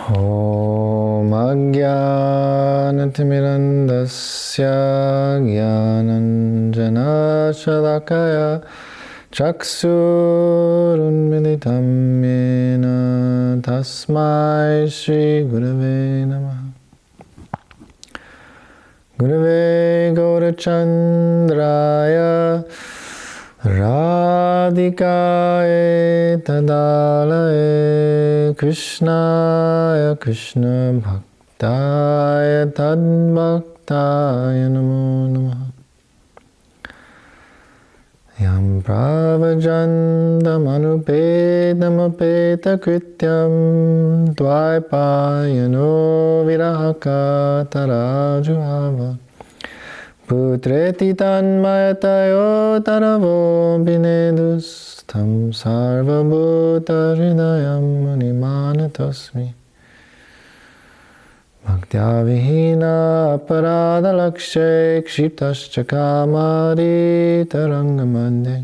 Om Ajnanatirmirandasya Jnananjana Shalakaya Chaksurunmilitam Yena Tasmai Śrī Gurave Namaha. Gurave Gaurachandraya Radhikaye Tadalaye Krishnaya Krishna Bhaktaya Tadbhaktaya Namo Namaha. Yam pravajandamanupetamapeta krityam dvaipayano virahaka tarajuhava putreti tanmayatayo taravo binedus tam sarvabhuta hridayam animanatasmi bhaktya vihina aparadalakshe kshiptascha kamari tarangamadhe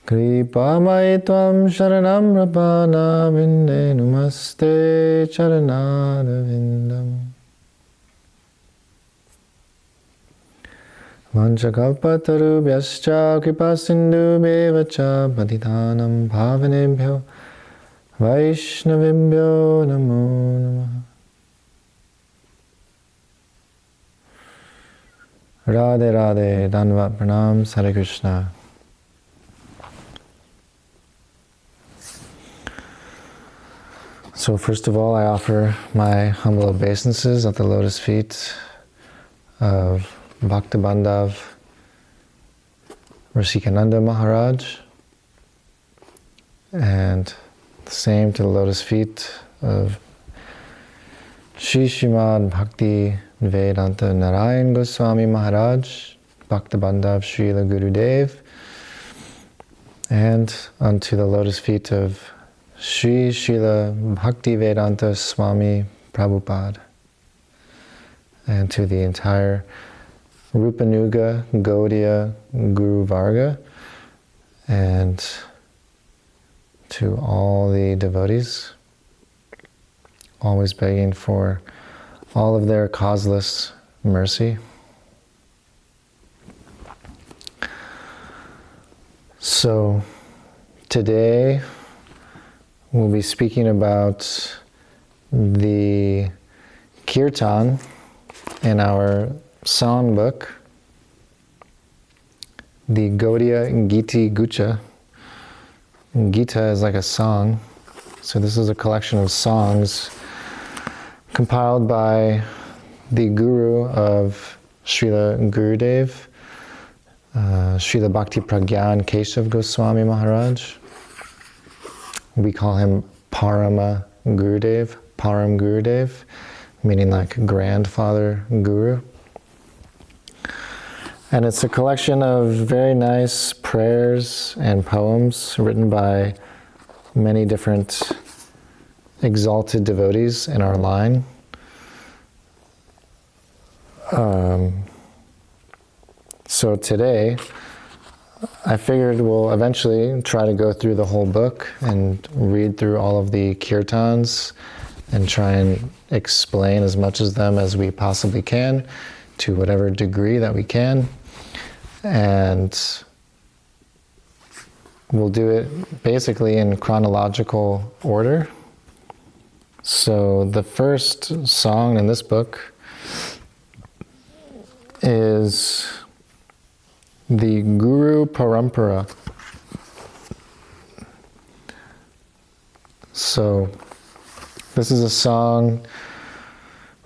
kripamai tvam sharanam rapana vinde numaste charanadavindam vanchakalpatarubhyascha kripasindubhyevacha patitanam bhavanebhyo vaishnavibhyo namo namaha. Radhe Radhe, Dandavat Pranam, Hare Krishna. So first of all, I offer my humble obeisances at the lotus feet of Bhaktabandhav Rasikananda Maharaj, and the same to the lotus feet of Śrīmad Bhakti Vedanta Narayan Gosvāmī Maharaj, Bhaktabandhav Śrīla Gurudev, and unto the lotus feet of Śrīla Bhakti Vedanta Swami Prabhupāda, and to the entire Rupanuga Gaudiya Guru Varga, and to all the devotees, always begging for all of their causeless mercy. So today we'll be speaking about the kirtan in our song book, the Gaudiya Giti Gucha. Gita is like a song, so this is a collection of songs compiled by the guru of Śrīla Gurudev, Śrīla Bhakti-prajña Keshav Gosvāmī Maharaj. We call him Parama Gurudev, Param Gurudev, meaning like grandfather guru. And it's a collection of very nice prayers and poems written by many different exalted devotees in our line. So today, I figured we'll eventually try to go through the whole book and read through all of the kirtans and try and explain as much of them as we possibly can to whatever degree that we can. And we'll do it basically in chronological order. So the first song in this book is the Guru-paramparā. So this is a song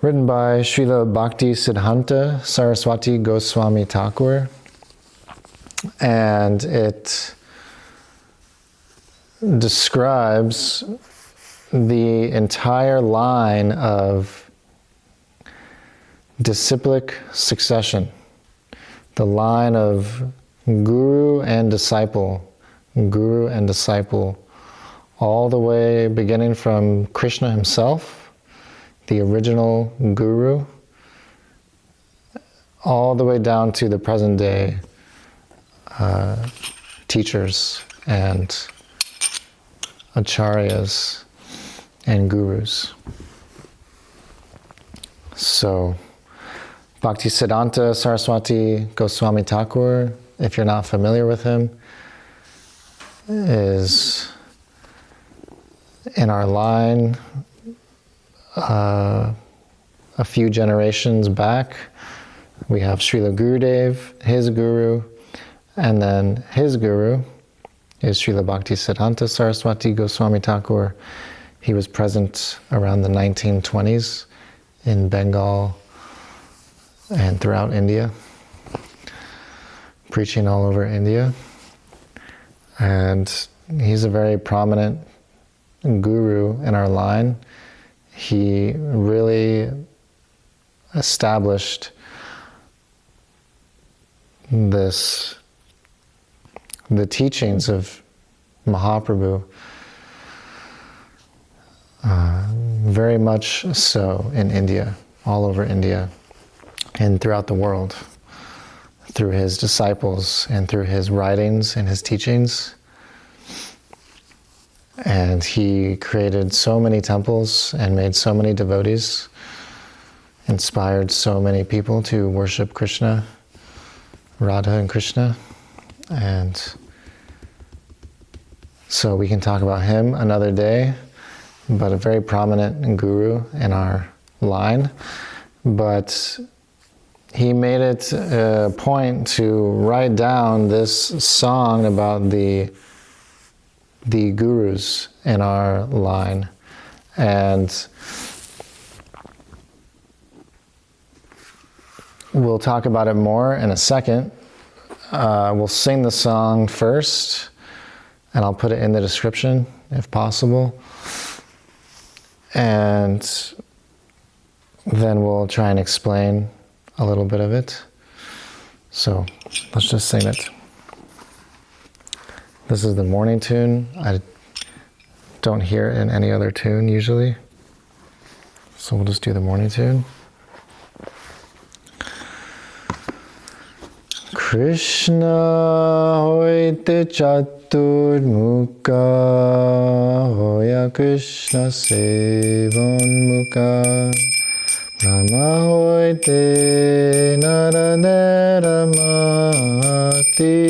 written by Śrīla Bhaktisiddhānta Sarasvatī Gosvāmī Thakur, and it describes the entire line of disciplic succession, the line of guru and disciple, all the way beginning from Krishna himself, the original guru, all the way down to the present day teachers and acharyas and gurus. So Bhaktisiddhānta Sarasvatī Gosvāmī Thakur, if you're not familiar with him, is in our line a few generations back. We have Śrīla Gurudev, his guru, and then his guru is Śrīla Bhaktisiddhānta Sarasvatī Gosvāmī Thakur. He was present around the 1920s in Bengal and throughout India, preaching all over India. And he's a very prominent guru in our line. He really established the teachings of Mahaprabhu, very much so in India, all over India, and throughout the world, through his disciples and through his writings and his teachings. And he created so many temples and made so many devotees, inspired so many people to worship Krishna, Radha and Krishna. And so we can talk about him another day, but a very prominent guru in our line. But he made it a point to write down this song about the gurus in our line. And we'll talk about it more in a second. We'll sing the song first, and I'll put it in the description if possible. And then we'll try and explain a little bit of it. So let's just sing it. This is the morning tune. I don't hear it in any other tune usually. So we'll just do the morning tune. Krishna hôite catur-mukha, haya kṛṣṇa-sevonmukha, Brahma hôite nāradera mati,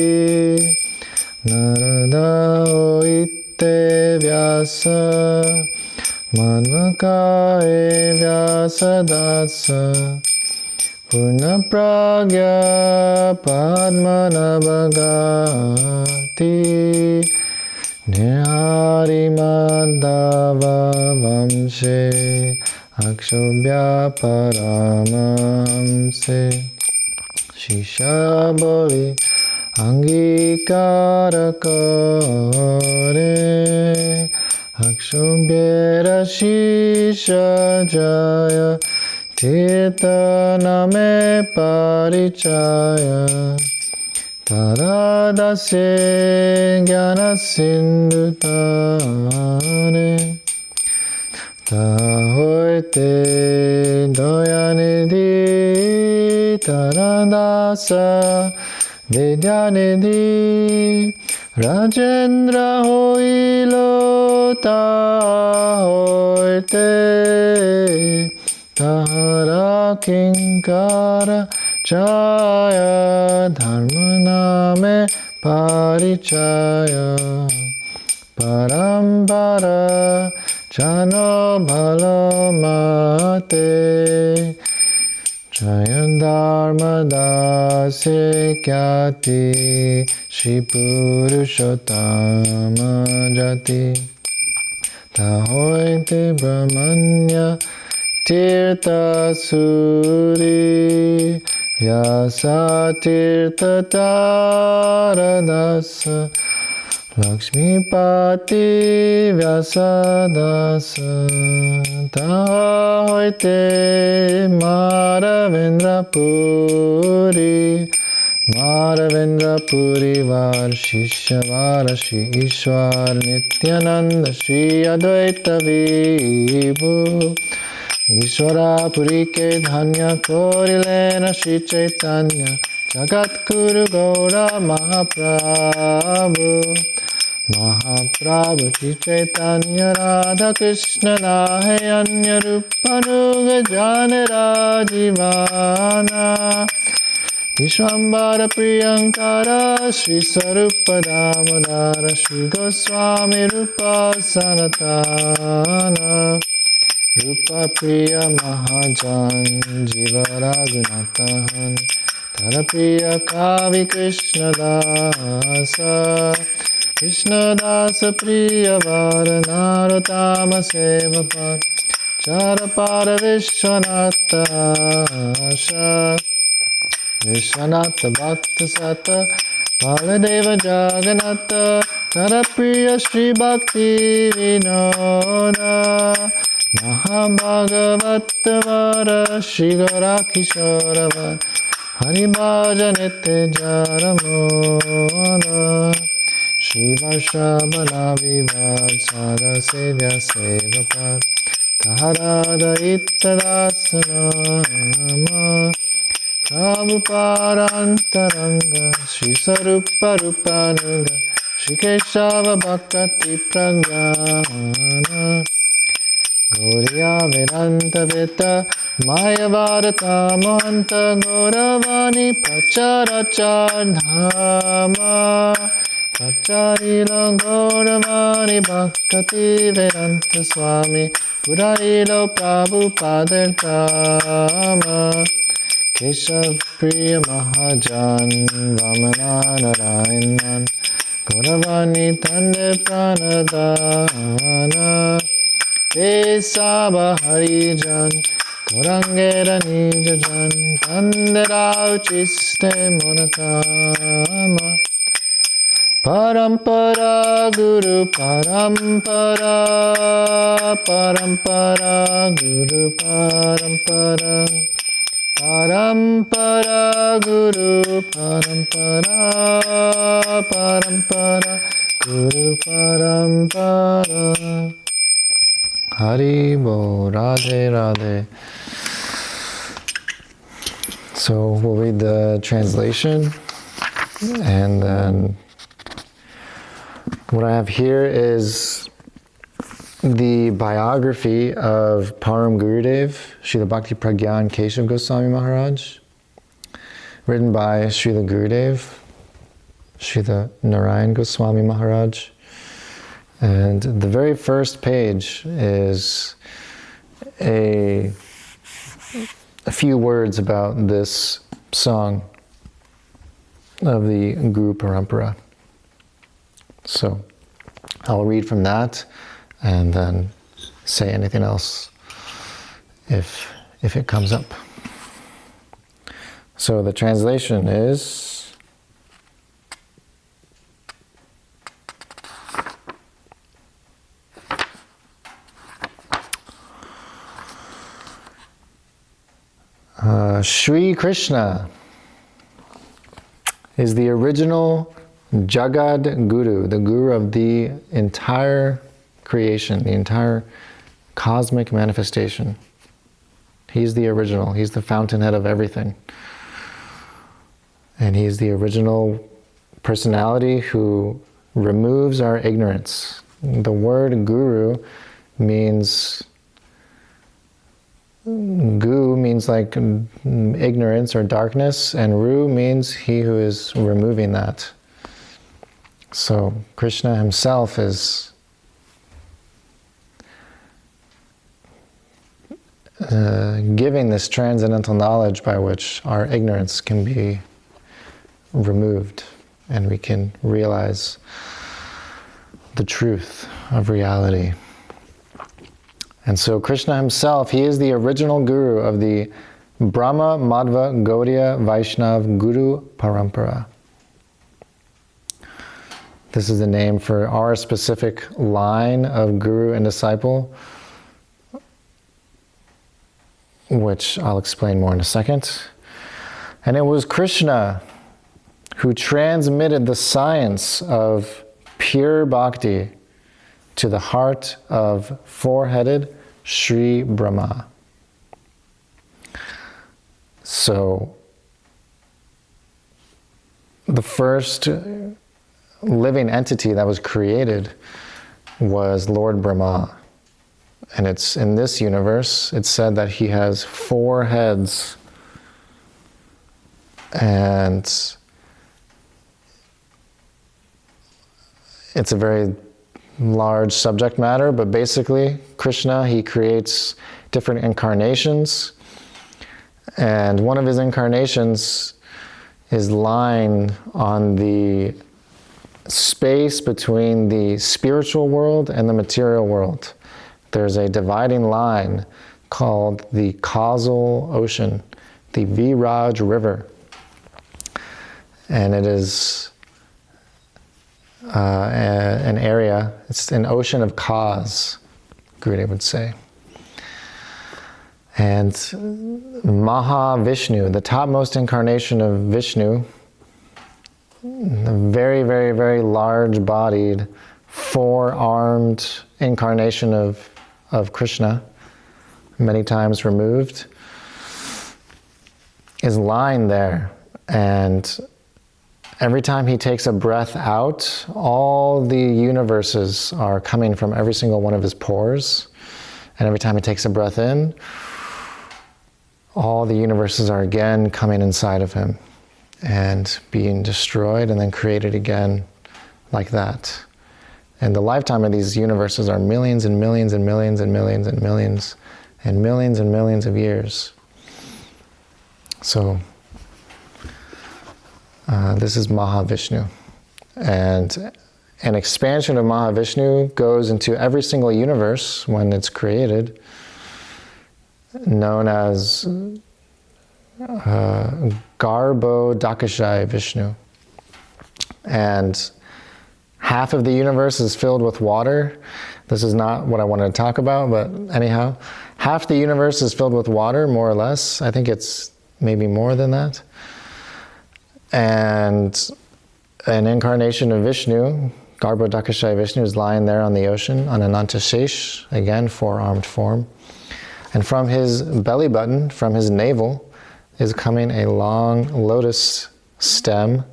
nārada hôite vyāsa-dāsa, vyāsa-dāsa, pūrṇaprajña padmanābha-gati, nṛhari-mādhava-vaṁśe, akṣobhya-paramahaṁse, śiṣya bôli, aṅgīkāra kare, akṣobhya-śrīśya jayadharma-dāsye, nārada-dasye jnana-sindhutare, hôite doyanidhi taradasa vidyanidhi rajendra hoilo hôite tahara kiṅkara jayadharma-parichaya parampara chano bhālô-mate jayadharma-dāsye kyati Śrī puruṣottama-ĵati hôite brahmaṇya-tīrtha-sūri vyāsa-tīrtha-dāsa Lakshmipati vyāsa-dāsa hôite Madhavendra-puri var śiṣya var Śrī Ishwar Nityananda Śrī Advaita Vibhu Ishvara Purike Dhanya Korilena Śrī Chaitanya Jagat Guru Gaura Mahaprabhu Mahaprabhu Chaitanya Radha Krishna Nahayanya Rupanuga Janara Jivana Vishwambara Priyankara Śrī Sarupa Damodara Śrī Gosvāmī Rupa Sanatana Rupa Priya Mahajan Jiva Raghunatahan Tarapriya Kavi kṛṣṇa-dāsa kṛṣṇa-dāsa Priya Vara nāradera Charapara Vishwanatha Asha Vishwanatha Bhaktisata Baladeva Jagannatha Tarapriya Śrī Bhakti Vinoda Bhāgavata Guru-paramparā Hari-bhajanete jaramona Śrī Varsha-bala-vivad-sada vyāsa-dāsa Nārada-ita-dasanama Prabhupāda-antaranga Śrī Sarupa-rupanuga Śrī Kṛṣṇa-sevonmukha Gauriya Vedanta Vita Maya Varata Mohanta Gauravani Pacharachardhama Pacharilo Gauravani Bhakti Vedanta Swami Purayilo Prabhupāda Dhamma Keshav-priya Mahajan Vamana Narayanan Gauravani Tande Pranadana Esaba Harijan Gorangera Nijajan Tanderau Chiste Monatama Parampara Guru-paramparā Parampara Guru-paramparā Parampara Guru-paramparā Parampara Guru-paramparā Hari Bo, Radhe Radhe. So we'll read the translation, and then what I have here is the biography of Param Gurudev, Śrīla Bhakti Pragyan Keshav Gosvāmī Maharaj, written by Śrīla Gurudev, Śrīla Narayan Goswami Maharaj. And the very first page is a few words about this song of the Guru-paramparā. So I'll read from that and then say anything else if it comes up. So the translation is, Śrī Krishna is the original Jagad Guru, the Guru of the entire creation, the entire cosmic manifestation. He's the original. He's the fountainhead of everything. And he's the original personality who removes our ignorance. The word Guru means Gu means like ignorance or darkness, and Ru means he who is removing that. So Krishna himself is giving this transcendental knowledge by which our ignorance can be removed and we can realize the truth of reality. And so Krishna himself, he is the original guru of the Brahmā-Madhva-Gaudīya Vaishnava Guru-paramparā. This is the name for our specific line of guru and disciple, which I'll explain more in a second. And it was Krishna who transmitted the science of pure bhakti to the heart of four-headed Śrī Brahmā. So, the first living entity that was created was Lord Brahma. And it's in this universe, it's said that he has 4 heads. And it's a very large subject matter, but basically, Krishna, he creates different incarnations. And one of his incarnations is lying on the space between the spiritual world and the material world. There's a dividing line called the causal ocean, the Viraj River. And it is an area, it's an ocean of cause, Gurudev would say. And Mahavishnu, the topmost incarnation of Vishnu, the very, very, very large-bodied, 4-armed incarnation of Krishna, many times removed, is lying there. And every time he takes a breath out, all the universes are coming from every single one of his pores. And every time he takes a breath in, all the universes are again coming inside of him and being destroyed and then created again like that. And the lifetime of these universes are millions and millions and millions and millions and millions and millions and millions of years. So this is Mahavishnu. And an expansion of Mahavishnu goes into every single universe when it's created, known as Garbhodakashayi Vishnu. And half of the universe is filled with water. This is not what I wanted to talk about, but anyhow, half the universe is filled with water, more or less. I think it's maybe more than that. And an incarnation of Vishnu, Garbhodakashayi Vishnu, is lying there on the ocean, on Anantashesh, again, 4-armed form. And from his belly button, from his navel, is coming a long lotus stem.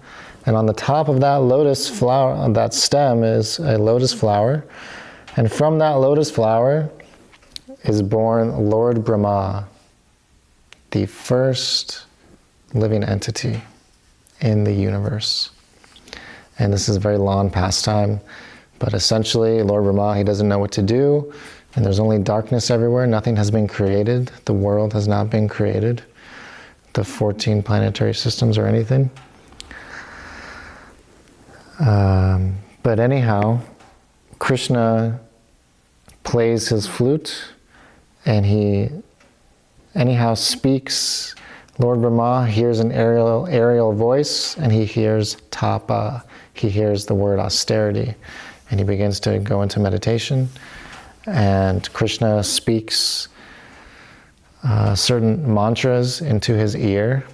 And on the top of that lotus flower, that stem is a lotus flower. And from that lotus flower is born Lord Brahma, the first living entity in the universe. And this is a very long pastime, but essentially Lord Brahma, he doesn't know what to do, and there's only darkness everywhere. Nothing has been created. The world has not been created, the 14 planetary systems or anything. But anyhow, Krishna plays his flute, and he anyhow speaks. Lord Brahma hears an aerial voice, and he hears tapa. He hears the word austerity, and he begins to go into meditation. And Krishna speaks certain mantras into his ear.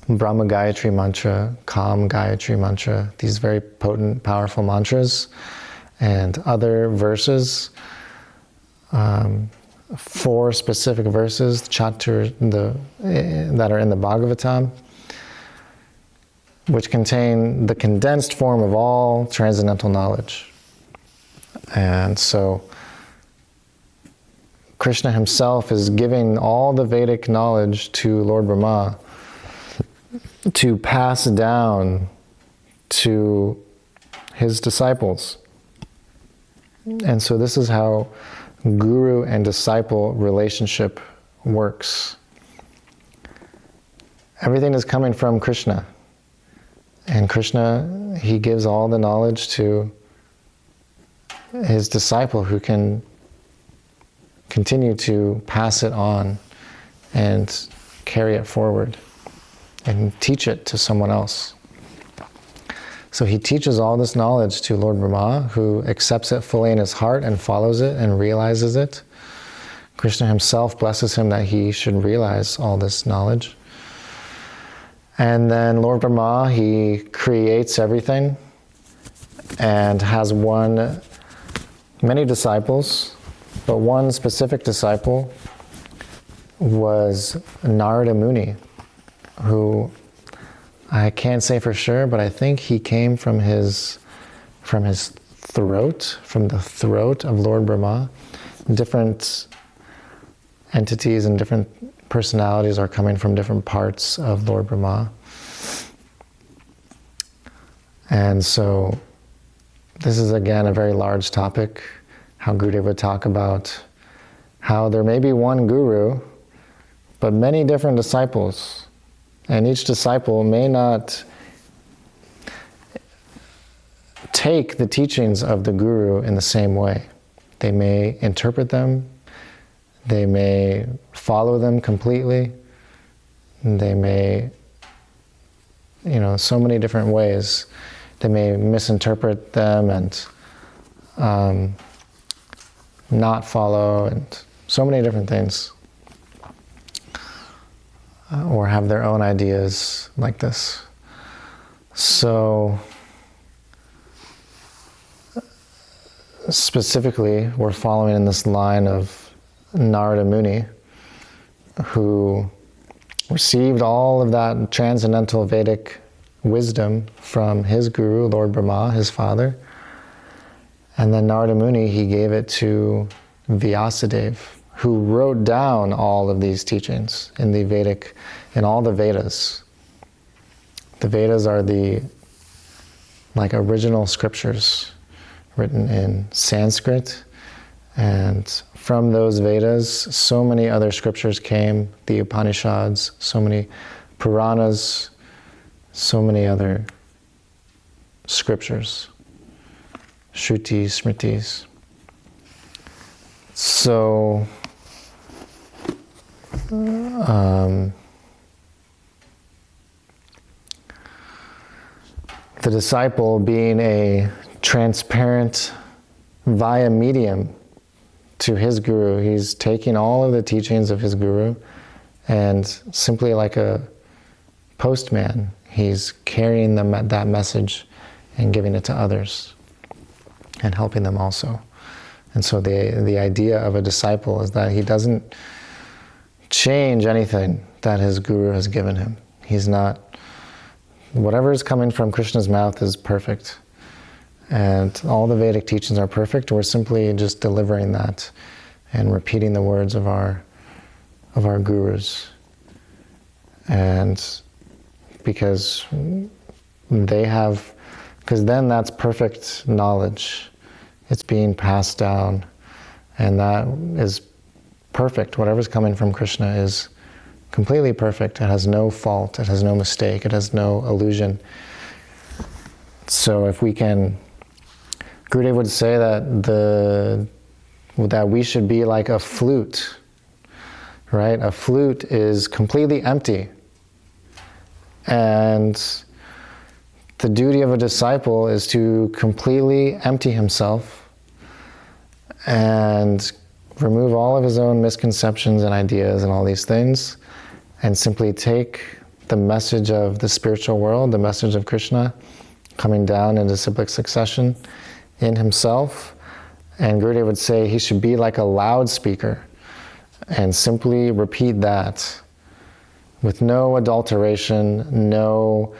Brahma Gayatri mantra, Kam Gayatri mantra, these very potent, powerful mantras, and other verses, 4 specific verses, that are in the Bhāgavatam, which contain the condensed form of all transcendental knowledge. And so Krishna himself is giving all the Vedic knowledge to Lord Brahma to pass down to his disciples. And so this is how guru and disciple relationship works. Everything is coming from Krishna. And Krishna, he gives all the knowledge to his disciple who can continue to pass it on and carry it forward and teach it to someone else. So he teaches all this knowledge to Lord Brahma, who accepts it fully in his heart and follows it and realizes it. Krishna himself blesses him that he should realize all this knowledge. And then Lord Brahma, he creates everything and has many disciples, but one specific disciple was Narada Muni, who I can't say for sure, but I think he came from his from his throat, from the throat of Lord Brahma. Different entities and different personalities are coming from different parts of Lord Brahma. And so this is again a very large topic, how Gurudev would talk about how there may be one guru, but many different disciples. And each disciple may not take the teachings of the guru in the same way. They may interpret them, they may follow them completely, they may, so many different ways. They may misinterpret them and not follow, and so many different things. Or have their own ideas like this. So, specifically, we're following in this line of Narada Muni, who received all of that transcendental Vedic wisdom from his guru, Lord Brahma, his father. And then Narada Muni, he gave it to Vyasadeva, who wrote down all of these teachings in all the Vedas. The Vedas are the original scriptures written in Sanskrit, and from those Vedas, so many other scriptures came, the Upanishads, so many Puranas, so many other scriptures, Shrutis, Smritis. So, the disciple being a transparent via medium to his guru, he's taking all of the teachings of his guru and simply like a postman, he's carrying that message and giving it to others and helping them also. And so the idea of a disciple is that he doesn't change anything that his guru has given him. He's not, whatever is coming from Krishna's mouth is perfect. And all the Vedic teachings are perfect. We're simply just delivering that and repeating the words of our gurus. And because then that's perfect knowledge. It's being passed down, and that is perfect. Whatever's coming from Krishna is completely perfect. It has no fault, it has no mistake, it has no illusion. So if we can, Gurudev would say that we should be like a flute, right? A flute is completely empty. And the duty of a disciple is to completely empty himself and remove all of his own misconceptions and ideas and all these things, and simply take the message of the spiritual world, the message of Krishna, coming down in disciplic succession in himself. And Gurudev would say he should be like a loudspeaker and simply repeat that with no adulteration, no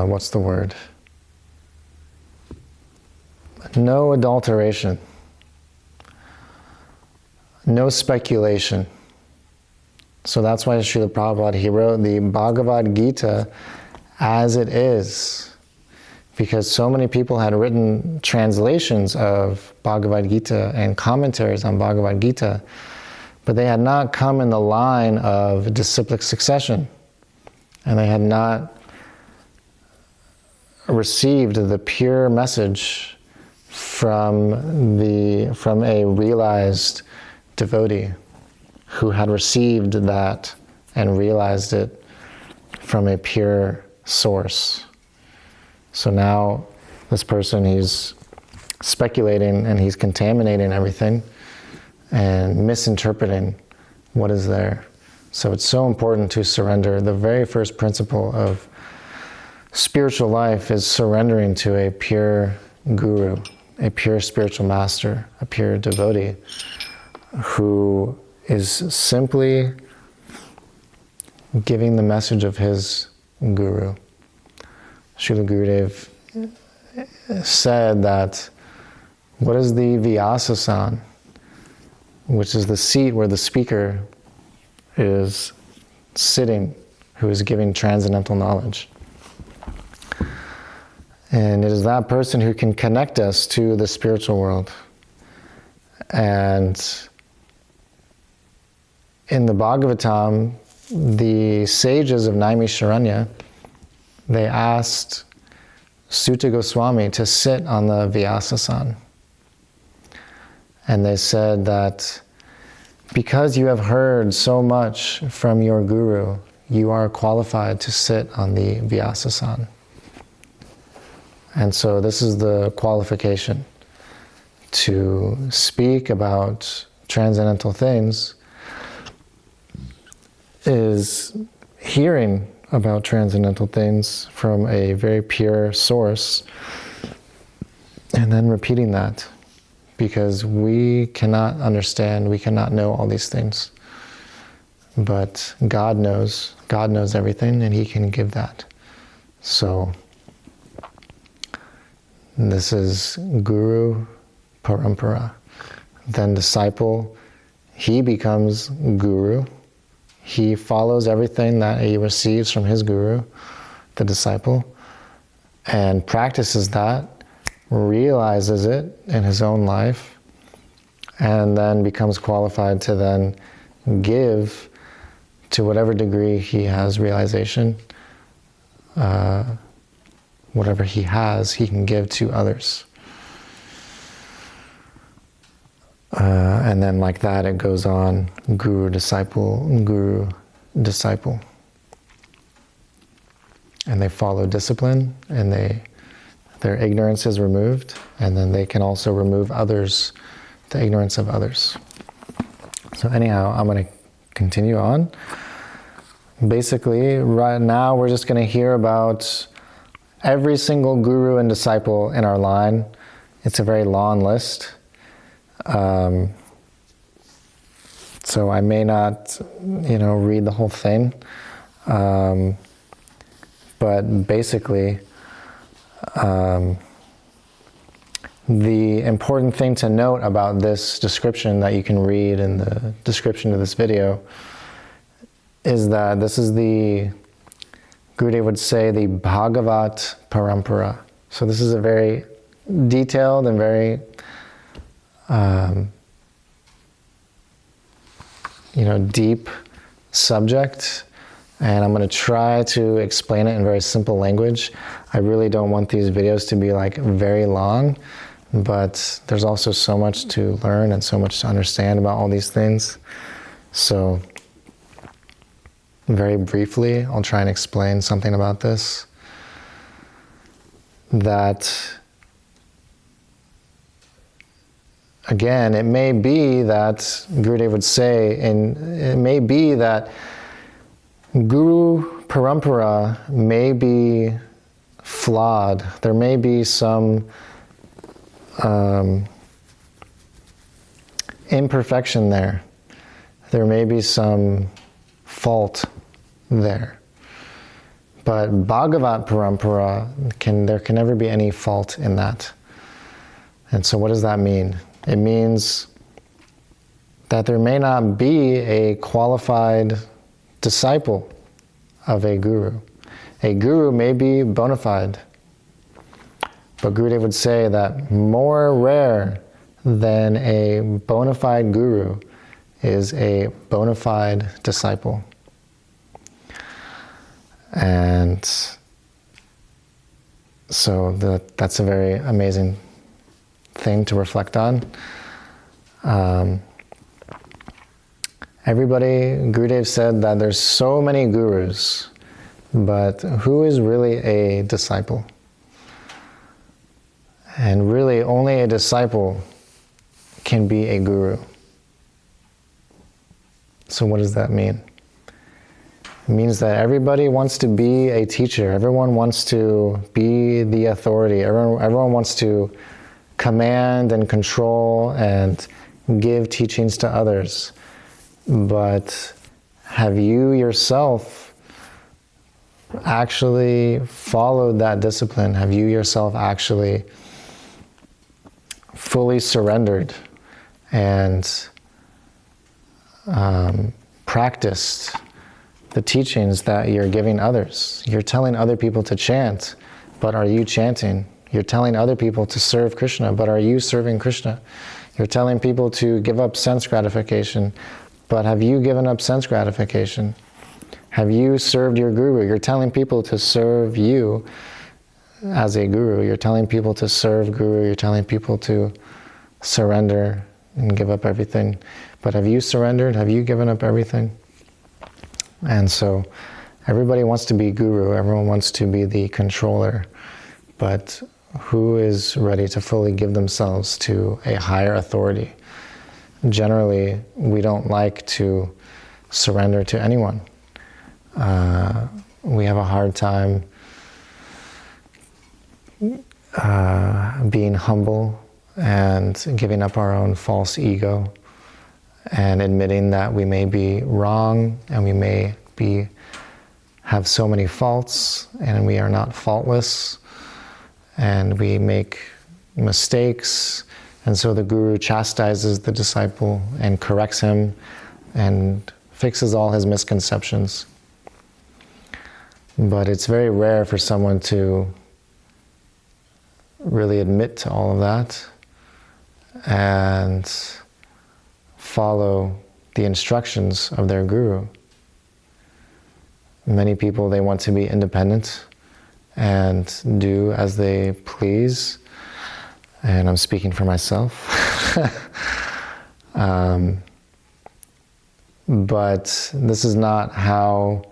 what's the word? No adulteration, no speculation. So that's why Śrīla Prabhupāda, he wrote the Bhagavad Gita as it is, because so many people had written translations of Bhagavad Gita and commentaries on Bhagavad Gita, but they had not come in the line of disciplic succession, and they had not received the pure message from a realized devotee who had received that and realized it from a pure source. So now this person, he's speculating and he's contaminating everything and misinterpreting what is there. So it's so important to surrender. The very first principle of spiritual life is surrendering to a pure guru, a pure spiritual master, a pure devotee who is simply giving the message of his guru. Srila Gurudev said that, what is the vyāsa-dāsa, which is the seat where the speaker is sitting, who is giving transcendental knowledge. And it is that person who can connect us to the spiritual world. And in the Bhagavatam, the sages of Naimisharanya, they asked Sutta Gosvāmī to sit on the vyāsa-dāsa. And they said that because you have heard so much from your guru, you are qualified to sit on the vyāsa-dāsa. And so this is the qualification to speak about transcendental things, is hearing about transcendental things from a very pure source and then repeating that, because we cannot understand, we cannot know all these things. But God knows everything, and He can give that. So this is Guru-paramparā. Then disciple, he becomes guru. He follows everything that he receives from his guru, the disciple, and practices that, realizes it in his own life, and then becomes qualified to then give to whatever degree he has realization. Whatever he has, he can give to others. And then like that it goes on, guru-disciple, guru-disciple. And they follow discipline, and their ignorance is removed, and then they can also remove others, the ignorance of others. So anyhow, I'm going to continue on. Basically, right now we're just going to hear about every single guru and disciple in our line. It's a very long list. So I may not, read the whole thing. But basically, the important thing to note about this description that you can read in the description of this video is that this is Gurudev would say, the Bhāgavata Guru-paramparā. So this is a very detailed and very deep subject, and I'm going to try to explain it in very simple language. I really don't want these videos to be like very long, but there's also so much to learn and so much to understand about all these things. So very briefly, I'll try and explain something about this. That again, it may be that Gurudev would say, and it may be that Guru-paramparā may be flawed. There may be some imperfection there. There may be some fault there. But Bhāgavata Guru-paramparā, there can never be any fault in that. And so what does that mean? It means that there may not be a qualified disciple of a guru. A guru may be bona fide, but Gurudev would say that more rare than a bona fide guru is a bona fide disciple. And so that's a very amazing thing to reflect on. Gurudev said that there's so many gurus, but who is really a disciple? And really only a disciple can be a guru. So what does that mean? It means that everybody wants to be a teacher. Everyone wants to be the authority. Everyone wants to command and control and give teachings to others. But have you yourself actually followed that discipline? Have you yourself actually fully surrendered and practiced the teachings that you're giving others? You're telling other people to chant, but are you chanting? You're telling other people to serve Krishna, but are you serving Krishna? You're telling people to give up sense gratification, but have you given up sense gratification? Have you served your guru? You're telling people to serve you as a guru. You're telling people to serve guru. You're telling people to surrender and give up everything. But have you surrendered? Have you given up everything? And so everybody wants to be guru. Everyone wants to be the controller. But who is ready to fully give themselves to a higher authority? Generally, we don't like to surrender to anyone. We have a hard time being humble and giving up our own false ego and admitting that we may be wrong and we may have so many faults and we are not faultless and we make mistakes. And so the guru chastises the disciple and corrects him and fixes all his misconceptions. But it's very rare for someone to really admit to all of that and follow the instructions of their guru. Many people, they want to be independent and do as they please. And I'm speaking for myself. But this is not how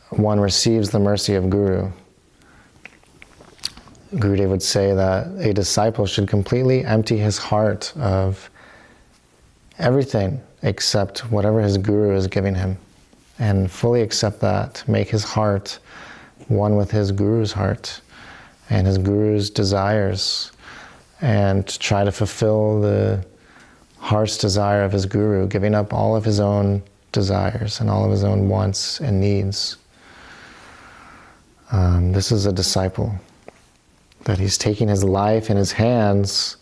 one receives the mercy of Guru. Gurudev would say that a disciple should completely empty his heart of everything except whatever his Guru is giving him, and fully accept that, make his heart one with his Guru's heart and his Guru's desires, and try to fulfill the heart's desire of his Guru, giving up all of his own desires and all of his own wants and needs. This is a disciple, that he's taking his life in his hands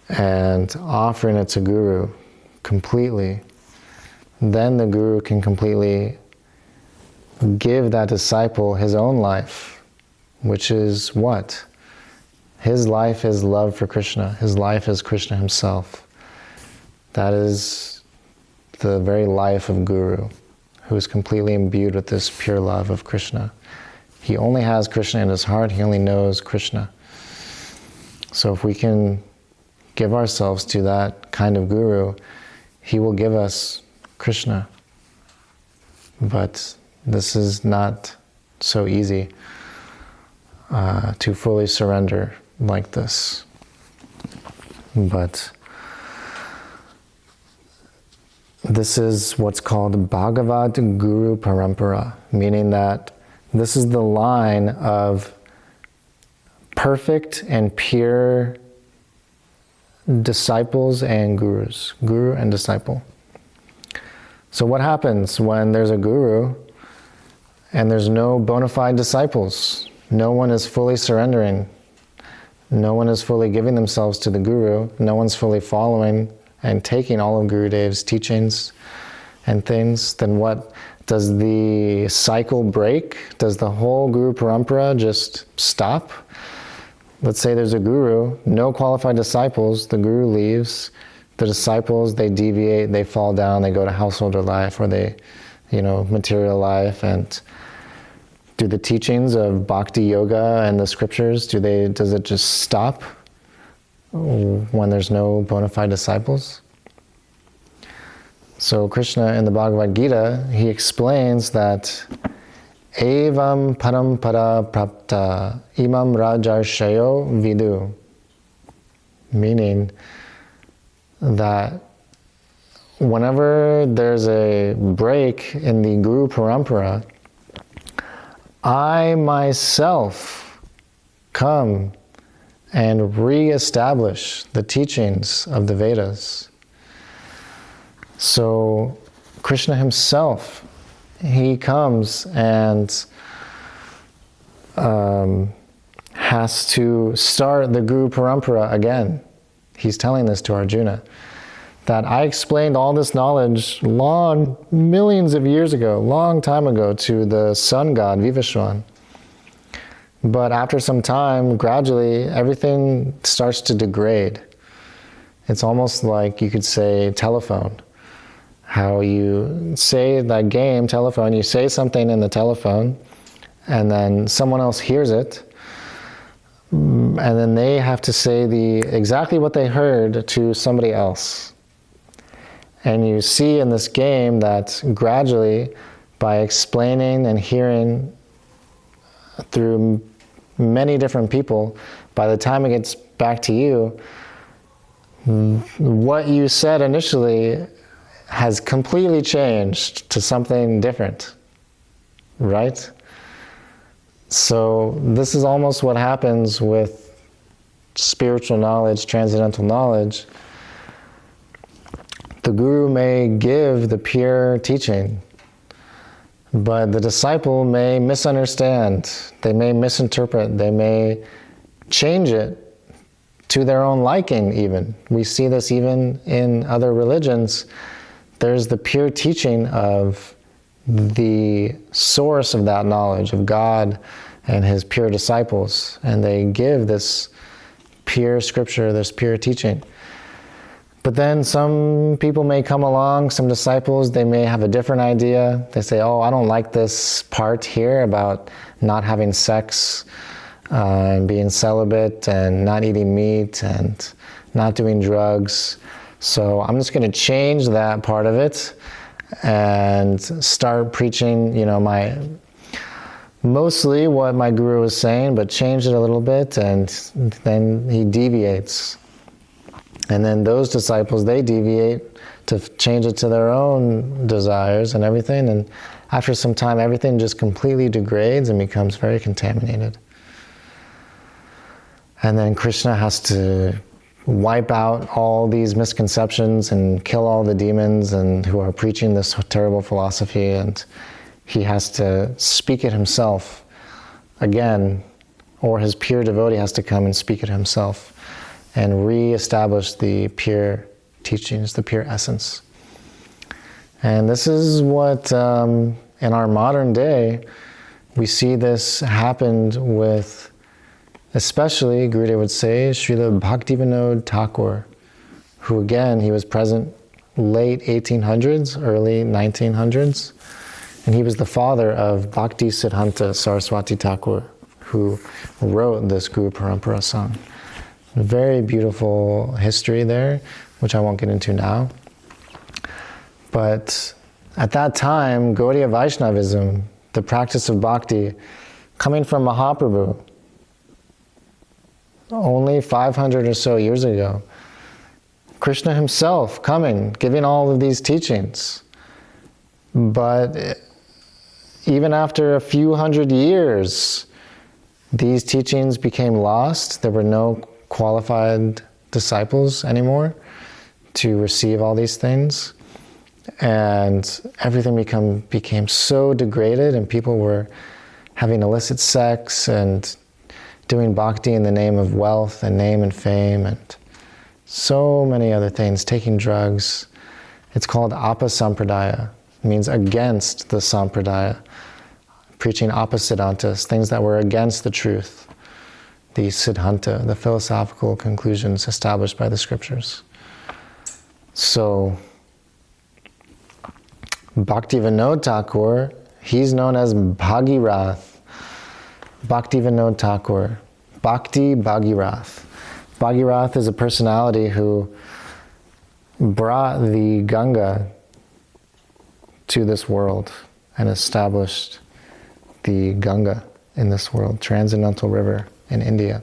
and offering it to Guru completely. Then the Guru can completely give that disciple his own life, which is what? His life is love for Krishna. His life is Krishna himself. That is the very life of Guru, who is completely imbued with this pure love of Krishna. He only has Krishna in his heart. He only knows Krishna. So if we can give ourselves to that kind of Guru, he will give us Krishna. But this is not so easy to fully surrender like this. But this is what's called Bhāgavata Guru-paramparā, meaning that this is the line of perfect and pure disciples and gurus, guru and disciple. So what happens when there's a guru and there's no bona fide disciples? No one is fully surrendering. No one is fully giving themselves to the guru. No one's fully following and taking all of Gurudev's teachings and things. Then what? Does the cycle break? Does the whole Guru-paramparā just stop? Let's say there's a guru, no qualified disciples, the guru leaves, the disciples, they deviate, they fall down, they go to householder life, or they, material life. And do the teachings of bhakti yoga and the scriptures, does it just stop when there's no bona fide disciples? So Krishna in the Bhagavad Gita, he explains that evam parampara prapta imam rajarshayo vidu, meaning that whenever there's a break in the Guru-paramparā, I myself come and re-establish the teachings of the Vedas. So Krishna himself, he comes and has to start the Guru-paramparā again. He's telling this to Arjuna, that I explained all this knowledge millions of years ago, long time ago, to the sun god Vivaswan. But after some time, gradually, everything starts to degrade. It's almost like, you could say, telephone. How you say that game, telephone, you say something in the telephone, and then someone else hears it, and then they have to say exactly what they heard to somebody else. And you see in this game that gradually, by explaining and hearing through many different people, by the time it gets back to you, what you said initially has completely changed to something different, right? So this is almost what happens with spiritual knowledge, transcendental knowledge. The guru may give the pure teaching, but the disciple may misunderstand, they may misinterpret, they may change it to their own liking even. We see this even in other religions. There's the pure teaching of the source of that knowledge, of God and his pure disciples, and they give this pure scripture, this pure teaching. But then some people may come along, some disciples, they may have a different idea. They say, oh, I don't like this part here about not having sex, and being celibate, and not eating meat, and not doing drugs. So I'm just going to change that part of it and start preaching, mostly what my guru was saying, but change it a little bit, and then he deviates. And then those disciples, they deviate to change it to their own desires and everything. And after some time, everything just completely degrades and becomes very contaminated. And then Krishna has to wipe out all these misconceptions and kill all the demons and who are preaching this terrible philosophy, and he has to speak it himself again, or his pure devotee has to come and speak it himself and re-establish the pure teachings, the pure essence. And this is what, in our modern day, we see this happened with, especially, Gurudev would say, Śrīla Bhaktivinoda Thakur, who again, he was present late 1800s, early 1900s, and he was the father of Bhaktisiddhānta Sarasvatī Thakur, who wrote this Guru-paramparā song. A very beautiful history there, which I won't get into now. But at that time, Gaudiya Vaishnavism, the practice of bhakti, coming from Mahaprabhu, only 500 or so years ago, Krishna himself coming, giving all of these teachings. But even after a few hundred years, these teachings became lost. There were no qualified disciples anymore to receive all these things. And everything became so degraded, and people were having illicit sex and doing bhakti in the name of wealth and name and fame and so many other things, taking drugs. It's called apa-sampradāya. It means against the sampradāya, preaching apa-siddhantas, things that were against the truth, the siddhanta, the philosophical conclusions established by the scriptures. So, Bhaktivinoda Thakur, he's known as Bhagirath. Bhaktivinoda Thakur, Bhakti Bhagirath. Bhagirath is a personality who brought the Ganga to this world and established the Ganga in this world, transcendental river in India.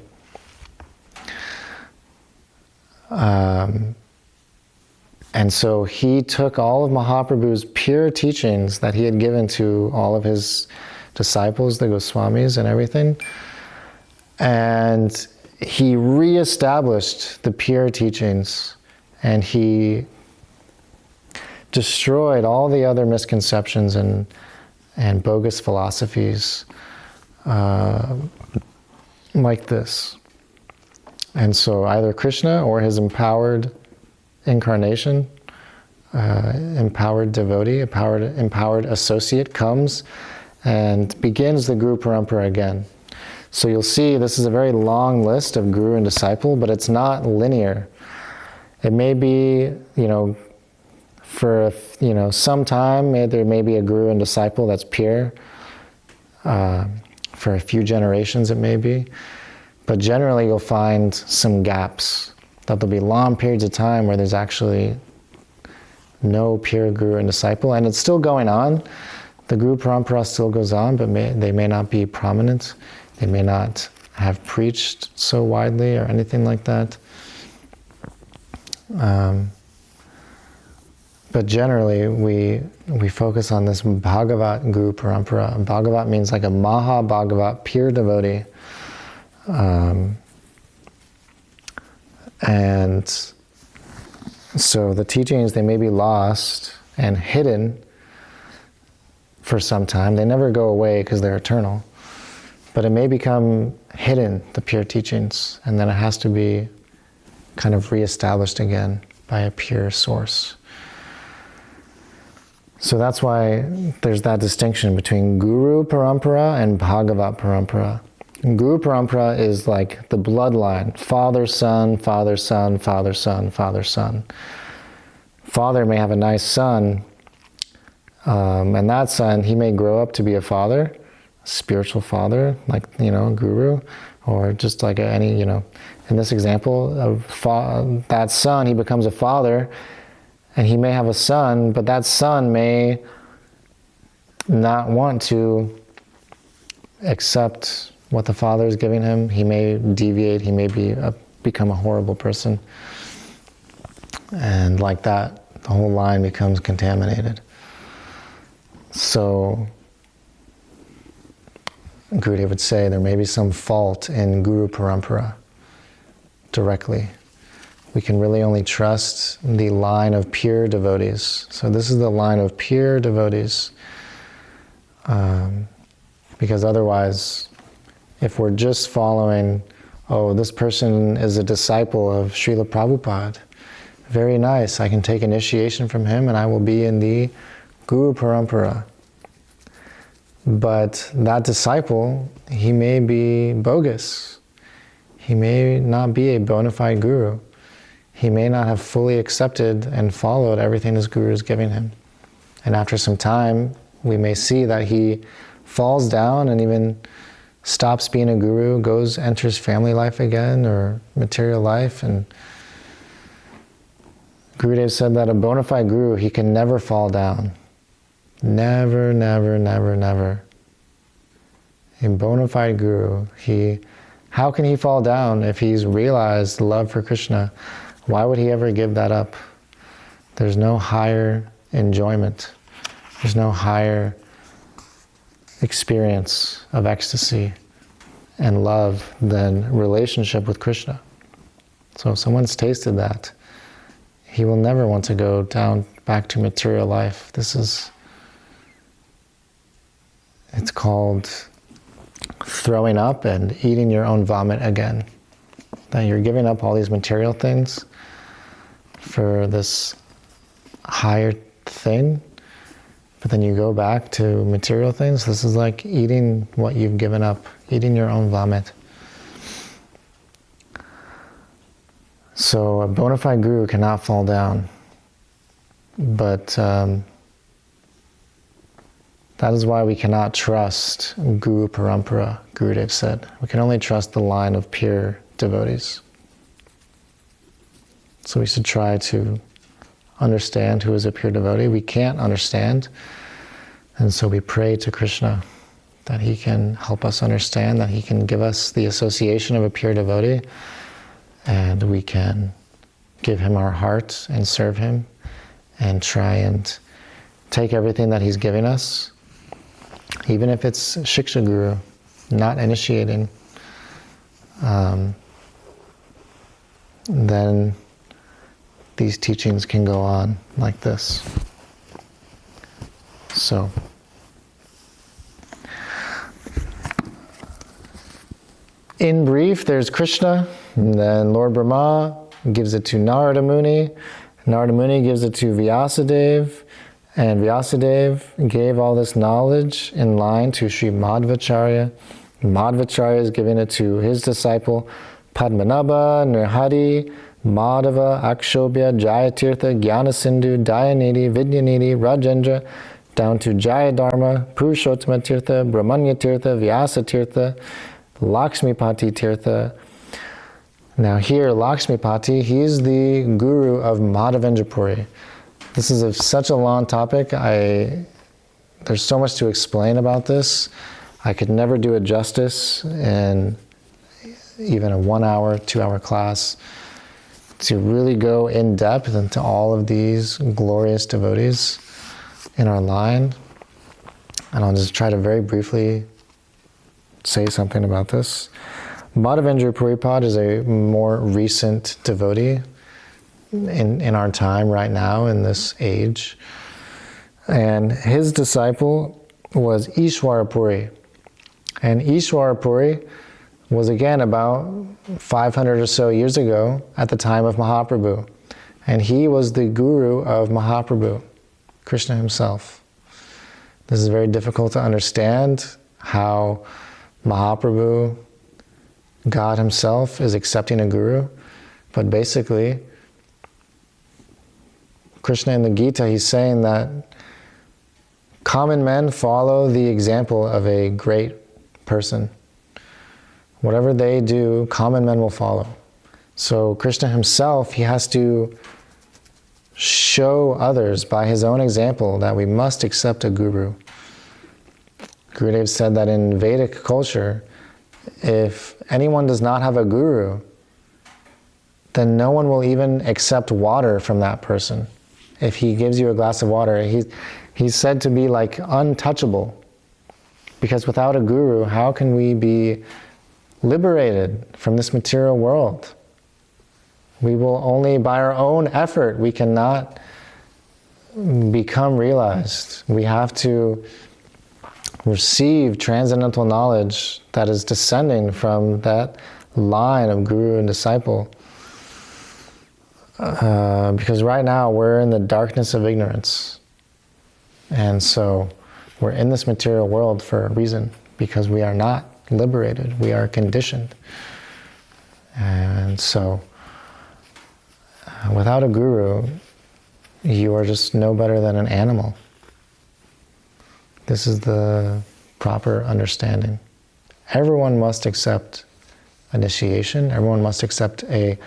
And so he took all of Mahaprabhu's pure teachings that he had given to all of his disciples, the Gosvāmīs and everything, and he re-established the pure teachings, and he destroyed all the other misconceptions and bogus philosophies like this. And so either Krishna or his empowered incarnation, empowered devotee, empowered associate comes and begins the Guru-paramparā again. So you'll see this is a very long list of guru and disciple, but it's not linear. It may be, for some time, there may be a guru and disciple that's pure. For a few generations it may be. But generally you'll find some gaps, that there'll be long periods of time where there's actually no pure guru and disciple, and it's still going on. The Guru-paramparā still goes on, but they may not be prominent. They may not have preached so widely or anything like that. But generally, we focus on this Bhāgavata Guru-paramparā. Bhāgavat means like a Maha-Bhāgavat, pure devotee. And so the teachings, they may be lost and hidden for some time. They never go away because they're eternal. But it may become hidden, the pure teachings, and then it has to be kind of reestablished again by a pure source. So that's why there's that distinction between Guru-paramparā and Bhāgavata-paramparā. Guru-paramparā is like the bloodline, father, son, father, son, father, son, father, son. Father may have a nice son, and that son, he may grow up to be a father, a spiritual father, like, a guru, or just like any, in this example, that son, he becomes a father, and he may have a son, but that son may not want to accept what the father is giving him. He may deviate, he may become a horrible person. And like that, the whole line becomes contaminated. So, Gurudev would say there may be some fault in Guru-paramparā directly. We can really only trust the line of pure devotees. So this is the line of pure devotees. Because otherwise, if we're just following, this person is a disciple of Śrīla Prabhupāda, very nice, I can take initiation from him and I will be in the Guru-paramparā. But that disciple, he may be bogus. He may not be a bona fide guru. He may not have fully accepted and followed everything his guru is giving him. And after some time, we may see that he falls down and even stops being a guru, enters family life again or material life. And Gurudev said that a bona fide guru, he can never fall down. Never, never, never, never. A bona fide guru, how can he fall down if he's realized love for Krishna? Why would he ever give that up? There's no higher enjoyment. There's no higher experience of ecstasy and love than relationship with Krishna. So if someone's tasted that, he will never want to go down back to material life. It's called throwing up and eating your own vomit again. That you're giving up all these material things for this higher thing, but then you go back to material things. This is like eating what you've given up, eating your own vomit. So a bona fide guru cannot fall down, but that is why we cannot trust Guru-paramparā, Gurudev said. We can only trust the line of pure devotees. So we should try to understand who is a pure devotee. We can't understand, and so we pray to Krishna that he can help us understand, that he can give us the association of a pure devotee, and we can give him our heart and serve him and try and take everything that he's giving us, even if it's Shiksha Guru, not initiating, then these teachings can go on like this. So, in brief, there's Krishna, and then Lord Brahma gives it to Narada Muni. Narada Muni gives it to Vyasadeva, and Vyasadeva gave all this knowledge in line to Śrī Madhvacharya. Madhvacharya is giving it to his disciple Padmanābha, nṛhari-mādhava, akṣobhya, Jayatirtha, Jnana-sindhu, Dayanidhi, Vidyanidhi, Rajendra, down to Jayadharma, puruṣottama-Tīrtha, brahmaṇya-Tīrtha, vyāsa-Tīrtha, Lakshmipati-Tīrtha. Now here, Lakshmipati, he's the guru of Madhavendra Puri. This is such a long topic. There's so much to explain about this. I could never do it justice in even a 1 hour, 2 hour class to really go in depth into all of these glorious devotees in our line. And I'll just try to very briefly say something about this. Madhavendra Puripad is a more recent devotee in our time right now, in this age. And his disciple was Ishwara Puri. And Ishwara Puri was again about 500 or so years ago at the time of Mahaprabhu. And he was the guru of Mahaprabhu, Krishna himself. This is very difficult to understand, how Mahaprabhu, God himself, is accepting a guru. But basically, Krishna in the Gita, he's saying that common men follow the example of a great person. Whatever they do, common men will follow. So Krishna himself, he has to show others by his own example that we must accept a guru. Gurudev said that in Vedic culture, if anyone does not have a guru, then no one will even accept water from that person. If he gives you a glass of water, he's said to be like untouchable. Because without a guru, how can we be liberated from this material world? We will only by our own effort, we cannot become realized. We have to receive transcendental knowledge that is descending from that line of guru and disciple. Because right now we're in the darkness of ignorance. And so we're in this material world for a reason, because we are not liberated, we are conditioned. And so without a guru, you are just no better than an animal. This is the proper understanding. Everyone must accept initiation. Everyone must accept a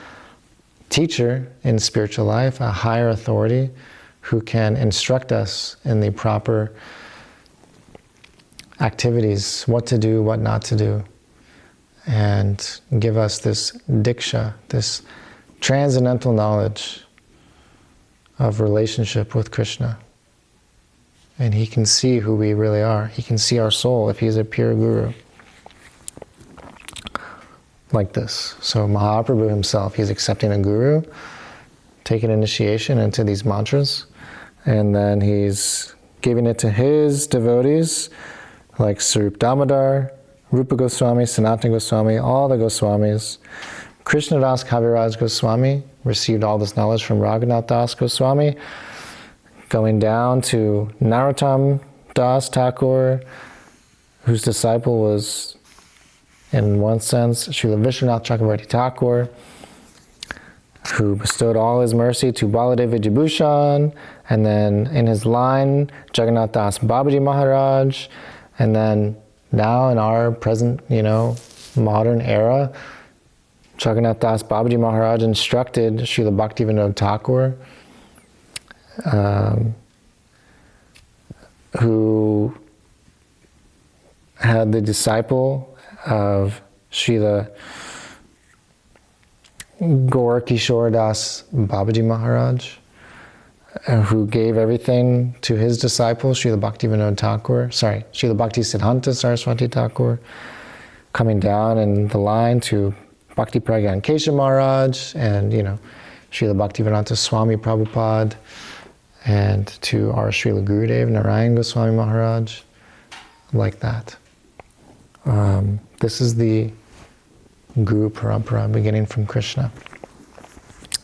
teacher in spiritual life, a higher authority who can instruct us in the proper activities, what to do, what not to do, and give us this diksha, this transcendental knowledge of relationship with Krishna. And he can see who we really are. He can see our soul if he's a pure guru. Like this. So Mahaprabhu himself, he's accepting a guru, taking initiation into these mantras, and then he's giving it to his devotees, like Swarup Damodar, Rupa Gosvāmī, Sanatana Gosvāmī, all the Gosvāmis. Krishnadas Kaviraj Gosvāmī received all this knowledge from Raghunath Das Goswami, going down to Narottam Das Thakur, whose disciple was, in one sense, Śrīla Vishwanath Chakravarti Thakur, who bestowed all his mercy to Baladeva Vijayabhushan, and then in his line, Jagannath Das Babaji Maharaj, and then now in our present, modern era, Jagannath Das Babaji Maharaj instructed Śrīla Bhaktivinoda Thakur, who had the disciple of Śrīla Gaur Kishore Das Babaji Maharaj, who gave everything to his disciple, Śrīla Bhaktivinoda Thakur, Śrīla Bhaktisiddhānta Sarasvatī Thakur, coming down in the line to Bhakti Pragyan Kesha Maharaj, and Śrīla Bhaktivedanta Swami Prabhupāda, and to our Śrīla Gurudev, Narayan Gosvāmī Maharaj, like that. This is the Guru-paramparā, beginning from Krishna.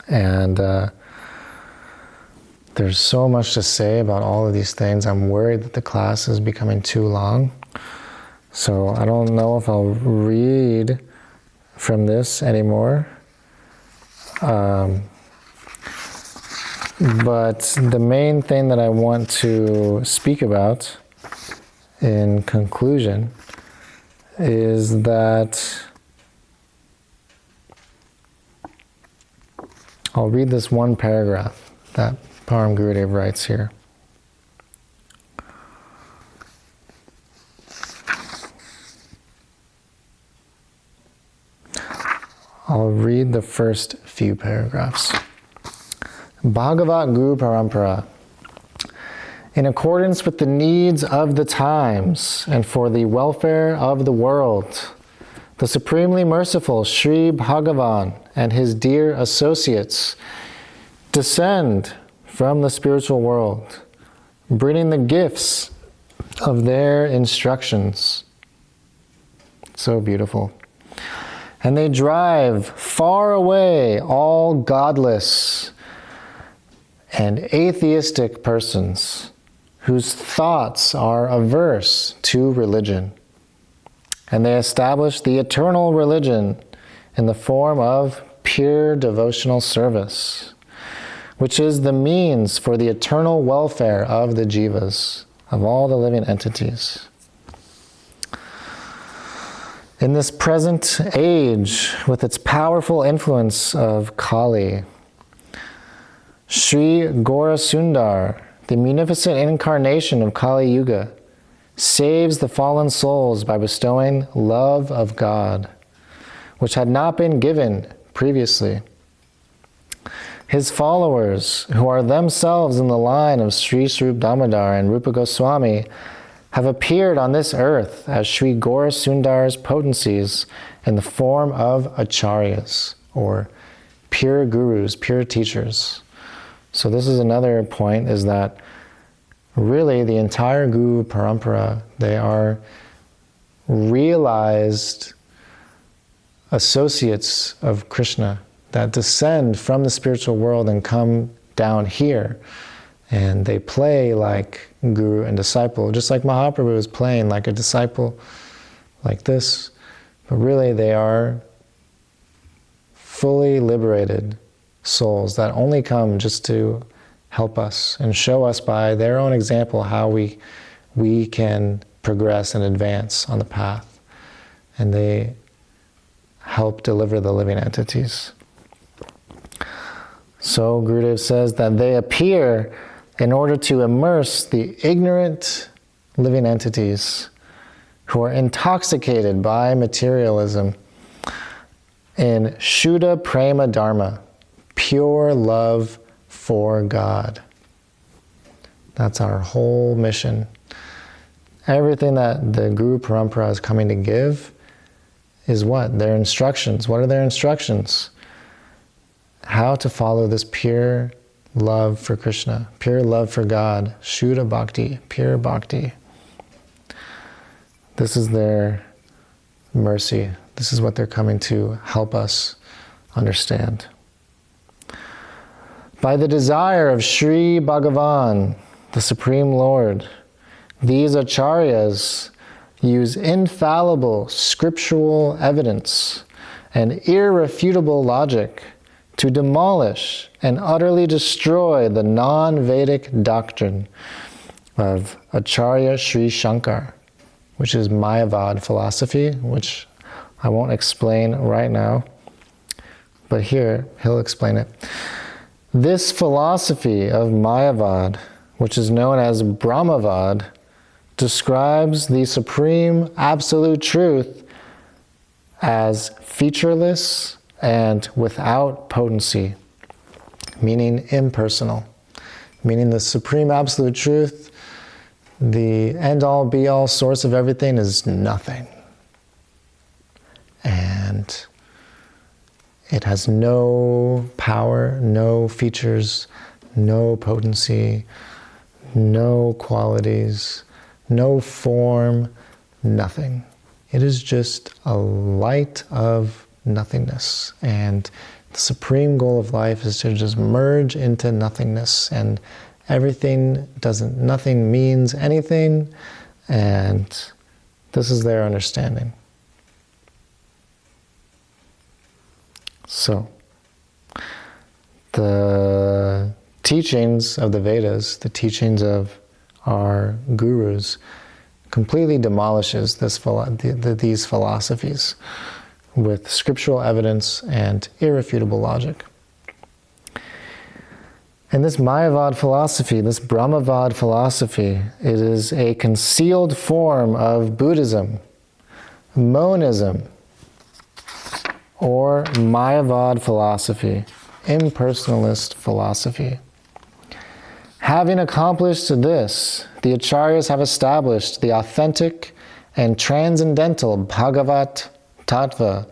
And there's so much to say about all of these things. I'm worried that the class is becoming too long. So I don't know if I'll read from this anymore. But the main thing that I want to speak about in conclusion is that I'll read this one paragraph that Param Gurudev writes here. I'll read the first few paragraphs. Bhāgavata Guru-paramparā. In accordance with the needs of the times and for the welfare of the world, the supremely merciful Śrī Bhagavan and his dear associates descend from the spiritual world, bringing the gifts of their instructions. So beautiful. And they drive far away all godless and atheistic persons whose thoughts are averse to religion. And they establish the eternal religion in the form of pure devotional service, which is the means for the eternal welfare of the jivas, of all the living entities. In this present age, with its powerful influence of Kali, Śrī Gaurasundar, the munificent incarnation of Kali Yuga, saves the fallen souls by bestowing love of God, which had not been given previously. His followers, who are themselves in the line of Sri Swarup Damodar and Rupa Goswami, have appeared on this earth as Śrī Gaurasundar's potencies in the form of acharyas, or pure gurus, pure teachers. So this is another point, is that really the entire Guru-paramparā, they are realized associates of Krishna that descend from the spiritual world and come down here. And they play like guru and disciple, just like Mahaprabhu is playing like a disciple, like this. But really they are fully liberated souls that only come just to help us and show us by their own example how we can progress and advance on the path. And they help deliver the living entities. So Gurudev says that they appear in order to immerse the ignorant living entities who are intoxicated by materialism in Shuddha Prema Dharma, pure love for God. That's our whole mission. Everything that the Guru-paramparā is coming to give is what? Their instructions. What are their instructions? How to follow this pure love for Krishna, pure love for God, Shuddha Bhakti, pure Bhakti. This is their mercy. This is what they're coming to help us understand. By the desire of Śrī Bhagavan, the Supreme Lord, these acharyas use infallible scriptural evidence and irrefutable logic to demolish and utterly destroy the non-Vedic doctrine of Acharya Sri Shankar, which is Mayavad philosophy, which I won't explain right now, but here he'll explain it. This philosophy of Mayavad, which is known as Brahmavad, describes the supreme absolute truth as featureless and without potency, meaning impersonal, meaning the supreme absolute truth, the end-all be-all source of everything, is nothing. And it has no power, no features, no potency, no qualities, no form, nothing. It is just a light of nothingness. And the supreme goal of life is to just merge into nothingness, and nothing means anything, and this is their understanding. So, the teachings of the Vedas, the teachings of our gurus, completely demolishes these philosophies with scriptural evidence and irrefutable logic. And this Mayavad philosophy, this Brahmavad philosophy, it is a concealed form of Buddhism, monism, or Mayavad philosophy, impersonalist philosophy. Having accomplished this, the Acharyas have established the authentic and transcendental Bhagavat Tattva,